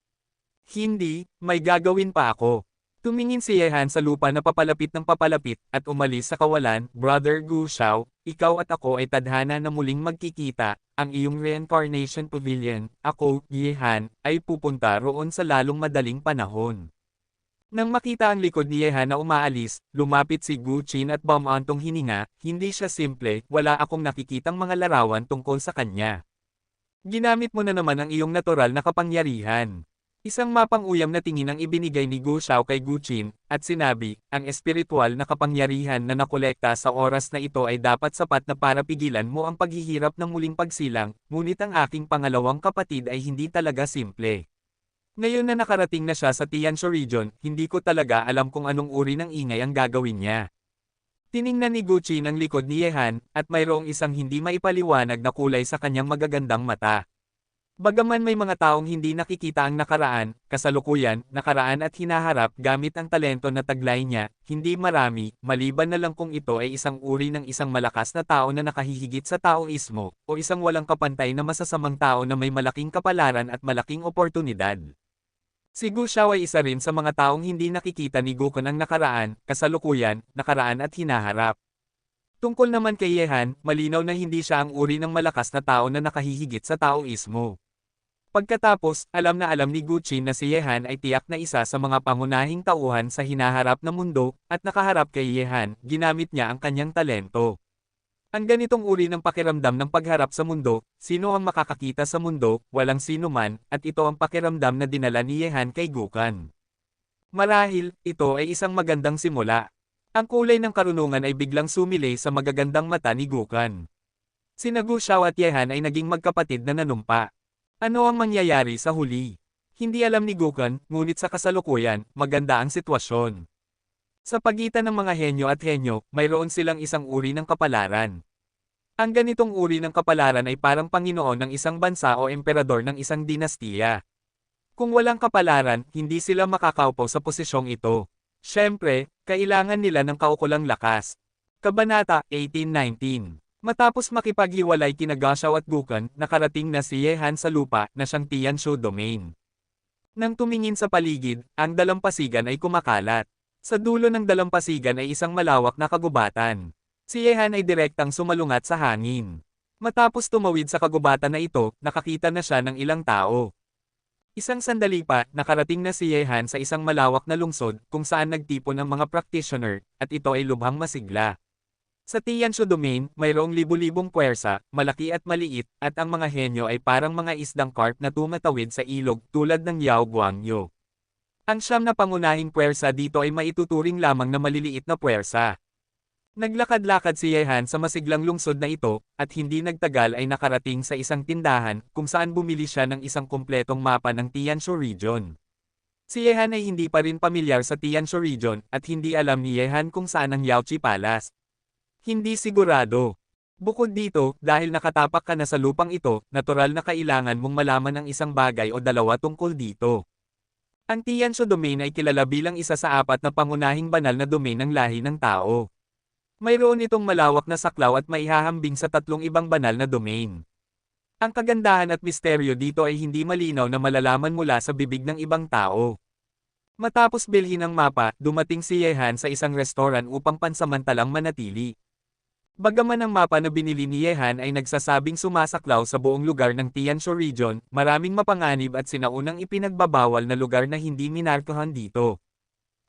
Hindi, may gagawin pa ako. Tumingin si Yehan sa lupa na papalapit ng papalapit, at umalis sa kawalan, Brother Gu Shao, ikaw at ako ay tadhana na muling magkikita, ang iyong reincarnation pavilion, ako, Yehan, ay pupunta roon sa lalong madaling panahon. Nang makita ang likod ni Yehan na umaalis, lumapit si Gucci at bumantong hininga, hindi siya simple, wala akong nakikitang mga larawan tungkol sa kanya. Ginamit mo na naman ang iyong natural na kapangyarihan. Isang mapang-uyam na tingin ang ibinigay ni Gu Shao kay Gucci, at sinabi, ang espiritual na kapangyarihan na nakolekta sa oras na ito ay dapat sapat na para pigilan mo ang paghihirap ng muling pagsilang, ngunit ang aking pangalawang kapatid ay hindi talaga simple. Ngayon na nakarating na siya sa Tianshu region, hindi ko talaga alam kung anong uri ng ingay ang gagawin niya. Tiningnan ni Gucci ang likod ni Yehan, at mayroong isang hindi maipaliwanag na kulay sa kanyang magagandang mata. Bagaman may mga taong hindi nakikita ang nakaraan, kasalukuyan, nakaraan at hinaharap gamit ang talento na taglay niya, hindi marami, maliban na lang kung ito ay isang uri ng isang malakas na tao na nakahihigit sa taoismo, o isang walang kapantay na masasamang tao na may malaking kapalaran at malaking oportunidad. Si Gu Shao ay isa rin sa mga taong hindi nakikita ni Gokuen ang nakaraan, kasalukuyan, nakaraan at hinaharap. Tungkol naman kay Yehan, malinaw na hindi siya ang uri ng malakas na tao na nakahihigit sa taoismo. Pagkatapos, alam na alam ni Gucci na si Yehan ay tiyak na isa sa mga pangunahing tauhan sa hinaharap na mundo, at nakaharap kay Yehan, ginamit niya ang kanyang talento. Ang ganitong uri ng pakiramdam ng pagharap sa mundo, sino ang makakakita sa mundo, walang sino man, at ito ang pakiramdam na dinala ni Yehan kay Gukhan. Marahil, ito ay isang magandang simula. Ang kulay ng karunungan ay biglang sumilay sa magagandang mata ni Gukhan. Sina Gu Xiao at Yehan ay naging magkapatid na nanumpa. Ano ang mangyayari sa huli? Hindi alam ni Gukhan, ngunit sa kasalukuyan, maganda ang sitwasyon. Sa pagitan ng mga henyo at henyo, mayroon silang isang uri ng kapalaran. Ang ganitong uri ng kapalaran ay parang panginoon ng isang bansa o emperador ng isang dinastiya. Kung walang kapalaran, hindi sila makakaupo sa posisyong ito. Siyempre, kailangan nila ng kaukulang lakas. Kabanata 18-19. Matapos makipaghiwalay kina Gu Xiao at Gukhan, nakarating na si Yehan sa lupa na siyang Tianshu Domain. Nang tumingin sa paligid, ang dalampasigan ay kumakalat. Sa dulo ng dalampasigan ay isang malawak na kagubatan. Si Yehan ay direktang sumalungat sa hangin. Matapos tumawid sa kagubatan na ito, nakakita na siya ng ilang tao. Isang sandali pa, nakarating na si Yehan sa isang malawak na lungsod kung saan nagtipon ang mga practitioner, at ito ay lubhang masigla. Sa Tianshu Domain, mayroong libu-libong puwersa, malaki at maliit, at ang mga henyo ay parang mga isdang carp na tumatawid sa ilog tulad ng Yao Guangyo. Ang siyam na pangunahing puwersa dito ay maituturing lamang na maliliit na puwersa. Naglakad-lakad si Yehan sa masiglang lungsod na ito, at hindi nagtagal ay nakarating sa isang tindahan, kung saan bumili siya ng isang kumpletong mapa ng Tianshu Region. Si Yehan ay hindi pa rin pamilyar sa Tianshu Region, at hindi alam ni Yehan kung saan ang Yaoqi Palace. Hindi sigurado. Bukod dito, dahil nakatapak ka na sa lupang ito, natural na kailangan mong malaman ang isang bagay o dalawa tungkol dito. Ang Tianshu Domain ay kilala bilang isa sa apat na pangunahing banal na domain ng lahi ng tao. Mayroon itong malawak na saklaw at maihahambing sa tatlong ibang banal na domain. Ang kagandahan at misteryo dito ay hindi malinaw na malalaman mula sa bibig ng ibang tao. Matapos bilhin ang mapa, dumating si Yehan sa isang restoran upang pansamantalang manatili. Bagaman ang mapa na binili ni Yehan ay nagsasabing sumasaklaw sa buong lugar ng Tianshu Region, maraming mapanganib at sinaunang ipinagbabawal na lugar na hindi minarkahan dito.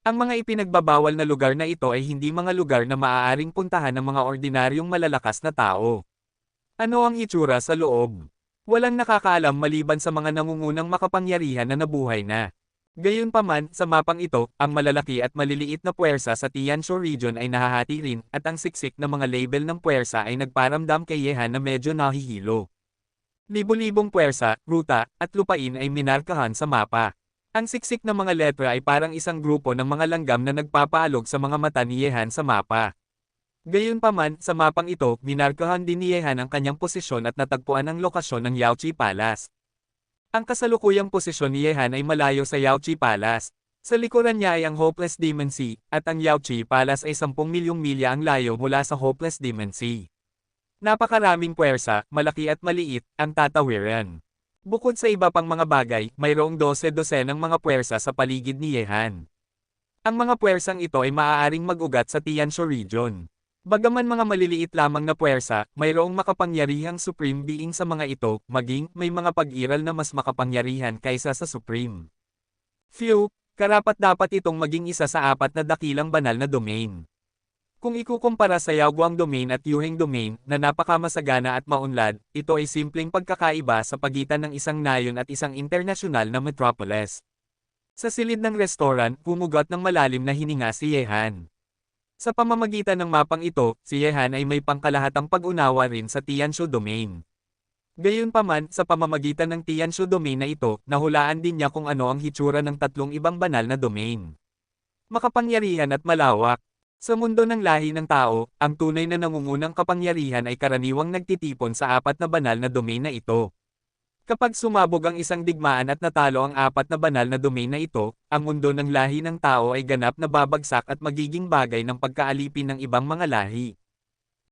Ang mga ipinagbabawal na lugar na ito ay hindi mga lugar na maaaring puntahan ng mga ordinaryong malalakas na tao. Ano ang itsura sa loob? Walang nakakaalam maliban sa mga nangungunang makapangyarihan na nabuhay na. Gayunpaman, sa mapang ito, ang malalaki at maliliit na puwersa sa Tianshu Region ay nahahati rin, at ang siksik na mga label ng puwersa ay nagparamdam kay Yehan na medyo nahihilo. Libo-libong puwersa, ruta, at lupain ay minarkahan sa mapa. Ang siksik na mga letra ay parang isang grupo ng mga langgam na nagpapaalog sa mga mata ni Yehan sa mapa. Gayunpaman, sa mapang ito, minarkahan din ni Yehan ang kanyang posisyon at natagpuan ang lokasyon ng Yaoqi Palace. Ang kasalukuyang posisyon ni Yehan ay malayo sa Yaoqi Palace. Sa likuran niya ay ang Hopeless Demon Sea, at ang Yaoqi Palace ay 10 milyong milya ang layo mula sa Hopeless Demon Sea. Napakaraming puwersa, malaki at maliit, ang tatawiran. Bukod sa iba pang mga bagay, mayroong 12-dosenang mga puwersa sa paligid ni Yehan. Ang mga puwersang ito ay maaaring mag-ugat sa Tianshu Region. Bagaman mga maliliit lamang na puwersa, mayroong makapangyarihang Supreme Being sa mga ito, maging may mga pag-iral na mas makapangyarihan kaysa sa Supreme. Karapat-dapat itong maging isa sa apat na dakilang banal na domain. Kung ikukumpara sa Yaoguang Domain at Yuheng Domain, na napakamasagana at maunlad, ito ay simpleng pagkakaiba sa pagitan ng isang nayon at isang internasyonal na metropolis. Sa silid ng restoran, humugot ng malalim na hininga si Yehan. Sa pamamagitan ng mapang ito, si Yehan ay may pangkalahatang pag-unawa rin sa Tianshu Domain. Gayunpaman, sa pamamagitan ng Tianshu Domain na ito, nahulaan din niya kung ano ang hitsura ng tatlong ibang banal na domain. Makapangyarihan at malawak. Sa mundo ng lahi ng tao, ang tunay na nangungunang kapangyarihan ay karaniwang nagtitipon sa apat na banal na domain na ito. Kapag sumabog ang isang digmaan at natalo ang apat na banal na domain na ito, ang mundo ng lahi ng tao ay ganap na babagsak at magiging bagay ng pagkaalipin ng ibang mga lahi.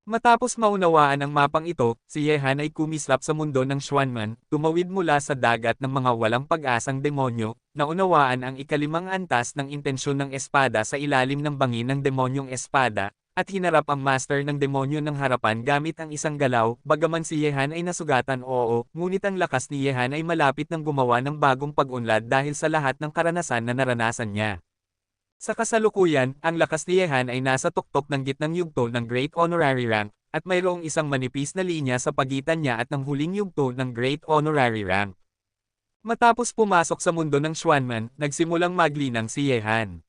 Matapos maunawaan ang mapang ito, si Yehan ay kumislap sa mundo ng Xuanman, tumawid mula sa dagat ng mga walang pag-asang demonyo, naunawaan ang ikalimang antas ng intensyon ng espada sa ilalim ng bangin ng demonyong espada, at hinarap ang master ng demonyo ng harapan gamit ang isang galaw, bagaman si Yehan ay nasugatan ngunit ang lakas ni Yehan ay malapit ng gumawa ng bagong pag-unlad dahil sa lahat ng karanasan na naranasan niya. Sa kasalukuyan, ang lakas ni Yehan ay nasa tuktok ng gitnang yugto ng Great Honorary Rank, at mayroong isang manipis na linya sa pagitan niya at ng huling yugto ng Great Honorary Rank. Matapos pumasok sa mundo ng Xuanman, nagsimulang maglinang si Yehan.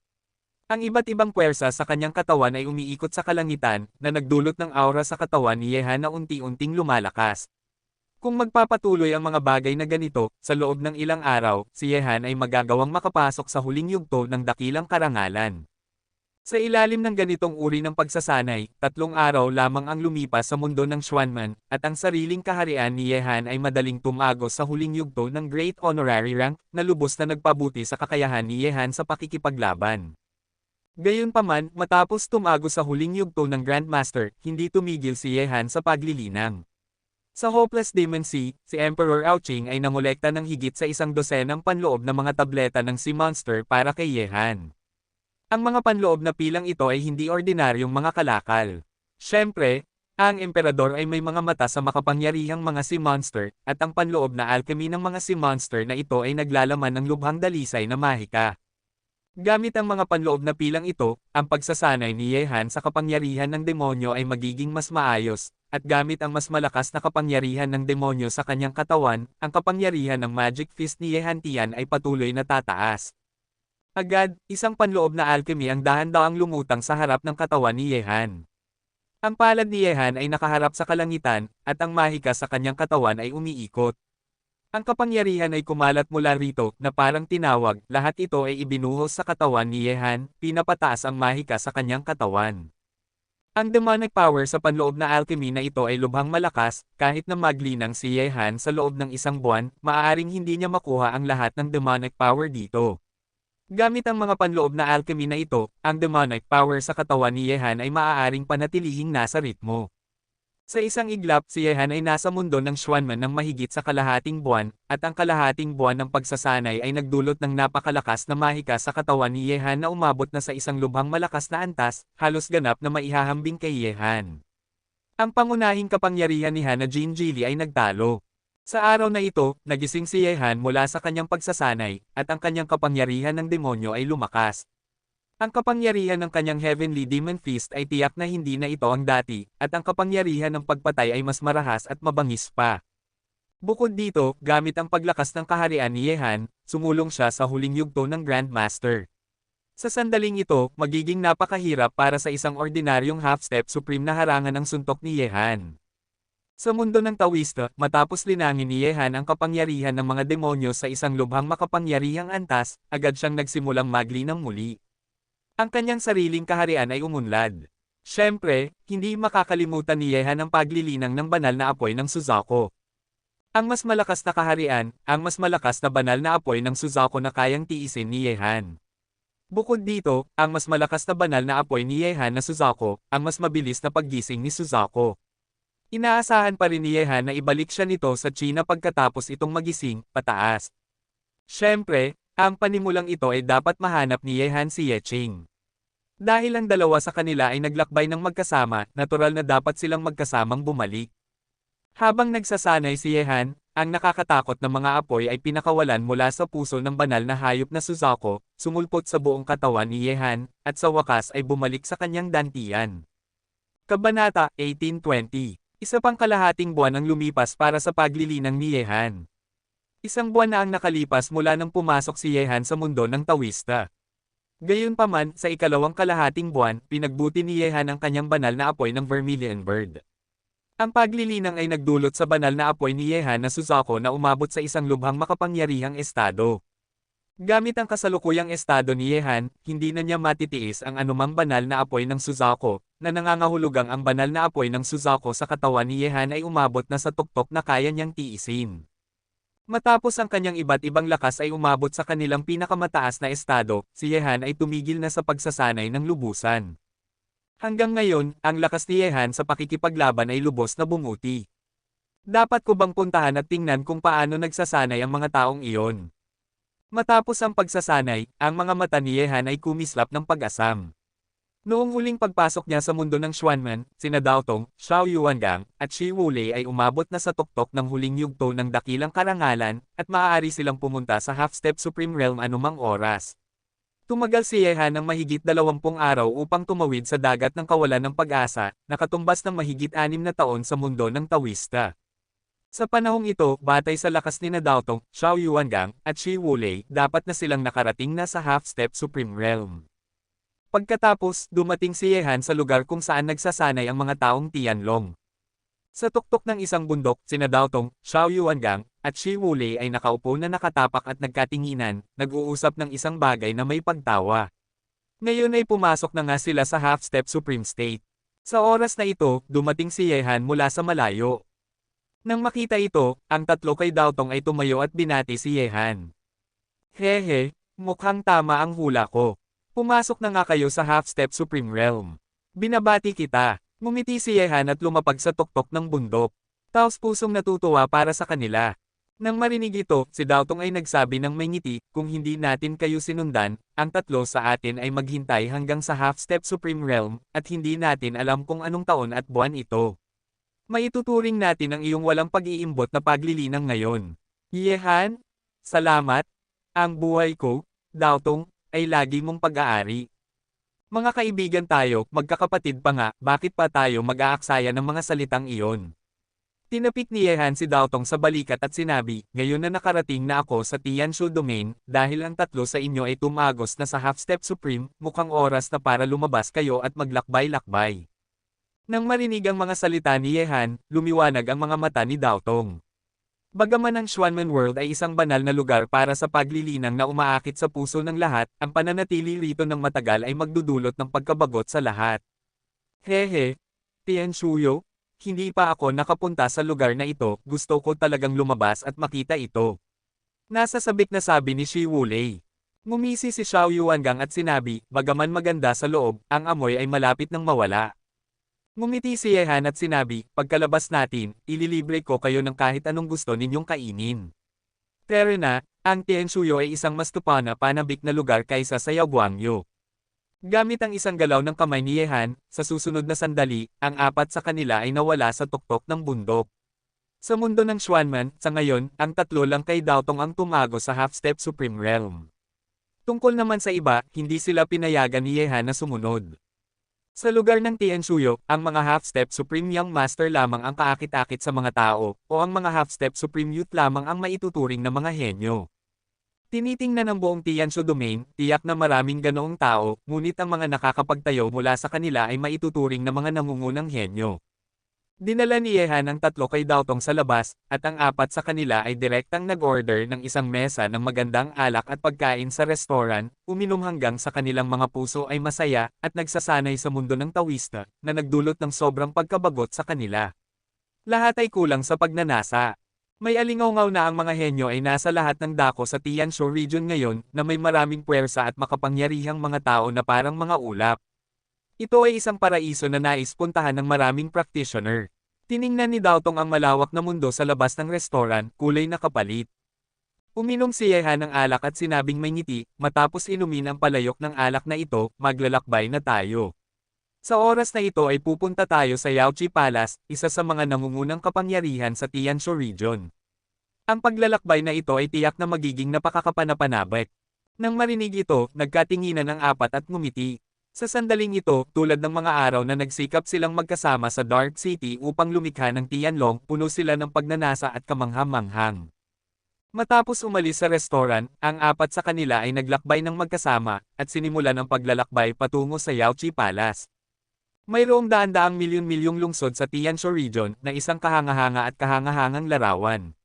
Ang iba't ibang puwersa sa kanyang katawan ay umiikot sa kalangitan, na nagdulot ng aura sa katawan ni Yehan na unti-unting lumalakas. Kung magpapatuloy ang mga bagay na ganito, sa loob ng ilang araw, si Yehan ay magagawang makapasok sa huling yugto ng dakilang karangalan. Sa ilalim ng ganitong uri ng pagsasanay, 3 araw lamang ang lumipas sa mundo ng Xuanman, at ang sariling kaharian ni Yehan ay madaling tumagos sa huling yugto ng Great Honorary Rank, na lubos na nagpabuti sa kakayahan ni Yehan sa pakikipaglaban. Gayunpaman, matapos tumagos sa huling yugto ng Grandmaster, hindi tumigil si Yehan sa paglilinang. Sa Hopeless Demon Sea, si Emperor Aoqing ay nangolekta ng higit sa 100 panloob na mga tableta ng Sea Monster para kay Yehan. Ang mga panloob na pilang ito ay hindi ordinaryong mga kalakal. Siyempre, ang emperador ay may mga mata sa makapangyarihang mga Sea Monster, at ang panloob na alchemy ng mga Sea Monster na ito ay naglalaman ng lubhang dalisay na mahika. Gamit ang mga panloob na pilang ito, ang pagsasanay ni Yehan sa kapangyarihan ng demonyo ay magiging mas maayos, at gamit ang mas malakas na kapangyarihan ng demonyo sa kanyang katawan, ang kapangyarihan ng Magic Fist ni Yehan Tian ay patuloy na tataas. Agad, isang panloob na alchemy ang dahan-daang lumutang sa harap ng katawan ni Yehan. Ang palad ni Yehan ay nakaharap sa kalangitan, at ang mahika sa kanyang katawan ay umiikot. Ang kapangyarihan ay kumalat mula rito, na parang tinawag, lahat ito ay ibinuhos sa katawan ni Yehan, pinapataas ang mahika sa kanyang katawan. Ang demonic power sa panloob na alchemy na ito ay lubhang malakas, kahit na maglinang si Yehan sa loob ng 1 buwan, maaaring hindi niya makuha ang lahat ng demonic power dito. Gamit ang mga panloob na alchemy na ito, ang demonic power sa katawan ni Yehan ay maaaring panatilihing nasa ritmo. Sa isang iglap, si Yehan ay nasa mundo ng Xuanman ng mahigit sa kalahating buwan, at ang kalahating buwan ng pagsasanay ay nagdulot ng napakalakas na mahika sa katawan ni Yehan na umabot na sa isang lubhang malakas na antas, halos ganap na maihahambing kay Yehan. Ang pangunahing kapangyarihan ni Han na Jinjili ay nagtalo. Sa araw na ito, nagising si Yehan mula sa kanyang pagsasanay, at ang kanyang kapangyarihan ng demonyo ay lumakas. Ang kapangyarihan ng kanyang Heavenly Demon Fist ay tiyak na hindi na ito ang dati, at ang kapangyarihan ng pagpatay ay mas marahas at mabangis pa. Bukod dito, gamit ang paglakas ng kaharian ni Yehan, sumulong siya sa huling yugto ng Grandmaster. Sa sandaling ito, magiging napakahirap para sa isang ordinaryong half-step supreme na harangan ang suntok ni Yehan. Sa mundo ng Taoista, matapos linangin ni Yehan ang kapangyarihan ng mga demonyo sa isang lubhang makapangyarihang antas, agad siyang nagsimulang maglinang muli. Ang kanyang sariling kaharian ay umunlad. Siyempre, hindi makakalimutan ni Yehan ang paglilinang ng banal na apoy ng Suzaku. Ang mas malakas na kaharian, ang mas malakas na banal na apoy ng Suzaku na kayang tiisin ni Yehan. Bukod dito, ang mas malakas na banal na apoy ni Yehan na Suzaku, ang mas mabilis na paggising ni Suzaku. Inaasahan pa rin ni Yehan na ibalik siya nito sa China pagkatapos itong magising, pataas. Siyempre, ang panimulang ito ay dapat mahanap ni Yehan si Yeqing. Dahil ang dalawa sa kanila ay naglakbay ng magkasama, natural na dapat silang magkasamang bumalik. Habang nagsasanay si Yehan, ang nakakatakot na mga apoy ay pinakawalan mula sa puso ng banal na hayop na Suzaku, sumulpot sa buong katawan ni Yehan, at sa wakas ay bumalik sa kanyang dantian. Kabanata 1820. Isa pang kalahating buwan ang lumipas para sa paglilinang ni Yehan. 1 buwan na ang nakalipas mula nang pumasok si Yehan sa mundo ng Taoista. Gayunpaman, sa ikalawang kalahating buwan, pinagbuti ni Yehan ang kanyang banal na apoy ng Vermilion Bird. Ang paglilinang ay nagdulot sa banal na apoy ni Yehan na Suzaku na umabot sa isang lubhang makapangyarihang estado. Gamit ang kasalukuyang estado ni Yehan, hindi na niya matitiis ang anumang banal na apoy ng Suzaku, na nangangahulugang ang banal na apoy ng Suzaku sa katawan ni Yehan ay umabot na sa tuktok na kaya niyang tiisin. Matapos ang kanyang iba't ibang lakas ay umabot sa kanilang pinakamataas na estado, si Yehan ay tumigil na sa pagsasanay ng lubusan. Hanggang ngayon, ang lakas ni Yehan sa pakikipaglaban ay lubos na bumuti. Dapat ko bang puntahan at tingnan kung paano nagsasanay ang mga taong iyon? Matapos ang pagsasanay, ang mga mata ni Yehan ay kumislap ng pag-asam. Noong huling pagpasok niya sa mundo ng Xuanman, sina Dao Tong, Xiao Yuangang, at Shi Wulei ay umabot na sa tuktok ng huling yugto ng dakilang karangalan, at maaari silang pumunta sa Half-Step Supreme Realm anumang oras. Tumagal si Yehan ng mahigit 20 araw upang tumawid sa dagat ng kawalan ng pag-asa, nakatumbas ng mahigit 6 na taon sa mundo ng Tawista. Sa panahong ito, batay sa lakas ni Dao Tong, Xiao Yuangang, at Shi Wulei, dapat na silang nakarating na sa Half-Step Supreme Realm. Pagkatapos, dumating si Yehan sa lugar kung saan nagsasanay ang mga taong Tianlong. Sa tuktok ng isang bundok, sina Dao Tong, Xiao Yuangang, at Shi Wulei ay nakaupo na nakatapak at nagkatinginan, nag-uusap ng isang bagay na may pagtawa. Ngayon ay pumasok na nga sila sa Half-Step Supreme State. Sa oras na ito, dumating si Yehan mula sa malayo. Nang makita ito, ang tatlo kay Dao Tong ay tumayo at binati si Yehan. Hehe, mukhang tama ang hula ko. Pumasok na nga kayo sa Half-Step Supreme Realm. Binabati kita. Ngumiti si Yehan at lumapag sa tuktok ng bundok. Taos pusong natutuwa para sa kanila. Nang marinig ito, si Dao Tong ay nagsabi ng may ngiti, kung hindi natin kayo sinundan, ang tatlo sa atin ay maghintay hanggang sa Half-Step Supreme Realm, at hindi natin alam kung anong taon at buwan ito. Maituturing natin ang iyong walang pag-iimbot na paglilinang ngayon. Yehan? Salamat. Ang buhay ko, Dao Tong, ay lagi mong pag-aari. Mga kaibigan tayo, magkakapatid pa nga, bakit pa tayo mag-aaksaya ng mga salitang iyon? Tinapik ni Yehan si Dao Tong sa balikat at sinabi, ngayon na nakarating na ako sa Tianshu Domain, dahil ang tatlo sa inyo ay tumagos na sa Half-Step Supreme, mukhang oras na para lumabas kayo at maglakbay-lakbay. Nang marinig ang mga salita ni Yehan, lumiwanag ang mga mata ni Dao Tong. Bagaman ang Xuanman World ay isang banal na lugar para sa paglilinang na umaakit sa puso ng lahat, ang pananatili rito ng matagal ay magdudulot ng pagkabagot sa lahat. Hehe, Tianshuyo, hindi pa ako nakapunta sa lugar na ito, gusto ko talagang lumabas at makita ito. Nasa sabik na sabi ni Shi Wulei. Ngumisi si Xiao Yuangang at sinabi, bagaman maganda sa loob, ang amoy ay malapit nang mawala. Ngumiti si Yehan at sinabi, pagkalabas natin, ililibre ko kayo ng kahit anong gusto ninyong kainin. Pero na, ang Tianshuyo ay isang mas panabik na lugar kaysa sa Yaoguangyo. Gamit ang isang galaw ng kamay ni Yehan, sa susunod na sandali, ang apat sa kanila ay nawala sa tuktok ng bundok. Sa mundo ng Xuanman, sa ngayon, ang tatlo lang kay Dao Tong ang tumago sa Half-Step Supreme Realm. Tungkol naman sa iba, hindi sila pinayagan ni Yehan na sumunod. Sa lugar ng Tianshuyo, ang mga Half-Step Supreme Young Master lamang ang kaakit-akit sa mga tao, o ang mga Half-Step Supreme Youth lamang ang maituturing na mga henyo. Tinitingnan ng buong Tianshu Domain, tiyak na maraming ganoong tao, ngunit ang mga nakakapagtayo mula sa kanila ay maituturing na mga nangungunang henyo. Dinala ni Yehan ang tatlo kay Dao Tong sa labas, at ang apat sa kanila ay direktang nag-order ng isang mesa ng magandang alak at pagkain sa restoran, uminom hanggang sa kanilang mga puso ay masaya, at nagsasanay sa mundo ng Tawista, na nagdulot ng sobrang pagkabagot sa kanila. Lahat ay kulang sa pagnanasa. May alingaw-ngaw na ang mga henyo ay nasa lahat ng dako sa Tianshu region ngayon, na may maraming puwersa at makapangyarihang mga tao na parang mga ulap. Ito ay isang paraiso na nais puntahan ng maraming practitioner. Tiningnan ni Dao Tong ang malawak na mundo sa labas ng restoran, kulay na kapalit. Uminom si Yehan ng alak at sinabing may ngiti, matapos inumin ang palayok ng alak na ito, maglalakbay na tayo. Sa oras na ito ay pupunta tayo sa Yaoqi Palace, isa sa mga nangungunang kapangyarihan sa Tianshu region. Ang paglalakbay na ito ay tiyak na magiging napakakapanapanabik. Nang marinig ito, nagkatinginan ang apat at ngumiti. Sa sandaling ito, tulad ng mga araw na nagsikap silang magkasama sa Dark City upang lumikha ng Tianlong, puno sila ng pagnanasa at kamanghang-manghang. Matapos umalis sa restoran, ang apat sa kanila ay naglakbay ng magkasama, at sinimulan ang paglalakbay patungo sa Yaoqi Palace. Mayroong daan-daang milyon-milyong lungsod sa Tianshu region na isang kahanga-hanga at kahangahangang larawan.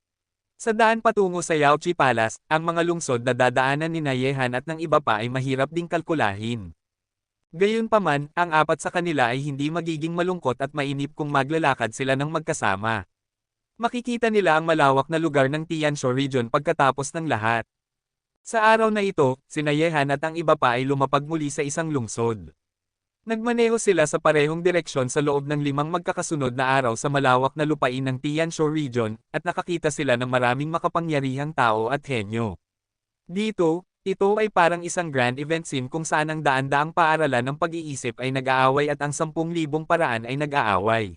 Sa daan patungo sa Yaoqi Palace, ang mga lungsod na dadaanan ni Yehan at ng iba pa ay mahirap ding kalkulahin. Gayunpaman, ang apat sa kanila ay hindi magiging malungkot at mainip kung maglalakad sila ng magkasama. Makikita nila ang malawak na lugar ng Tianshu region pagkatapos ng lahat. Sa araw na ito, sina Yehan at ang iba pa ay lumapag muli sa isang lungsod. Nagmaneho sila sa parehong direksyon sa loob ng 5 magkakasunod na araw sa malawak na lupain ng Tianshu region, at nakakita sila ng maraming makapangyarihang tao at henyo. Dito, Ito ay parang isang grand event scene kung saan ang daan-daang paaralan ng pag-iisip ay nag-aaway at ang 10,000 paraan ay nag-aaway.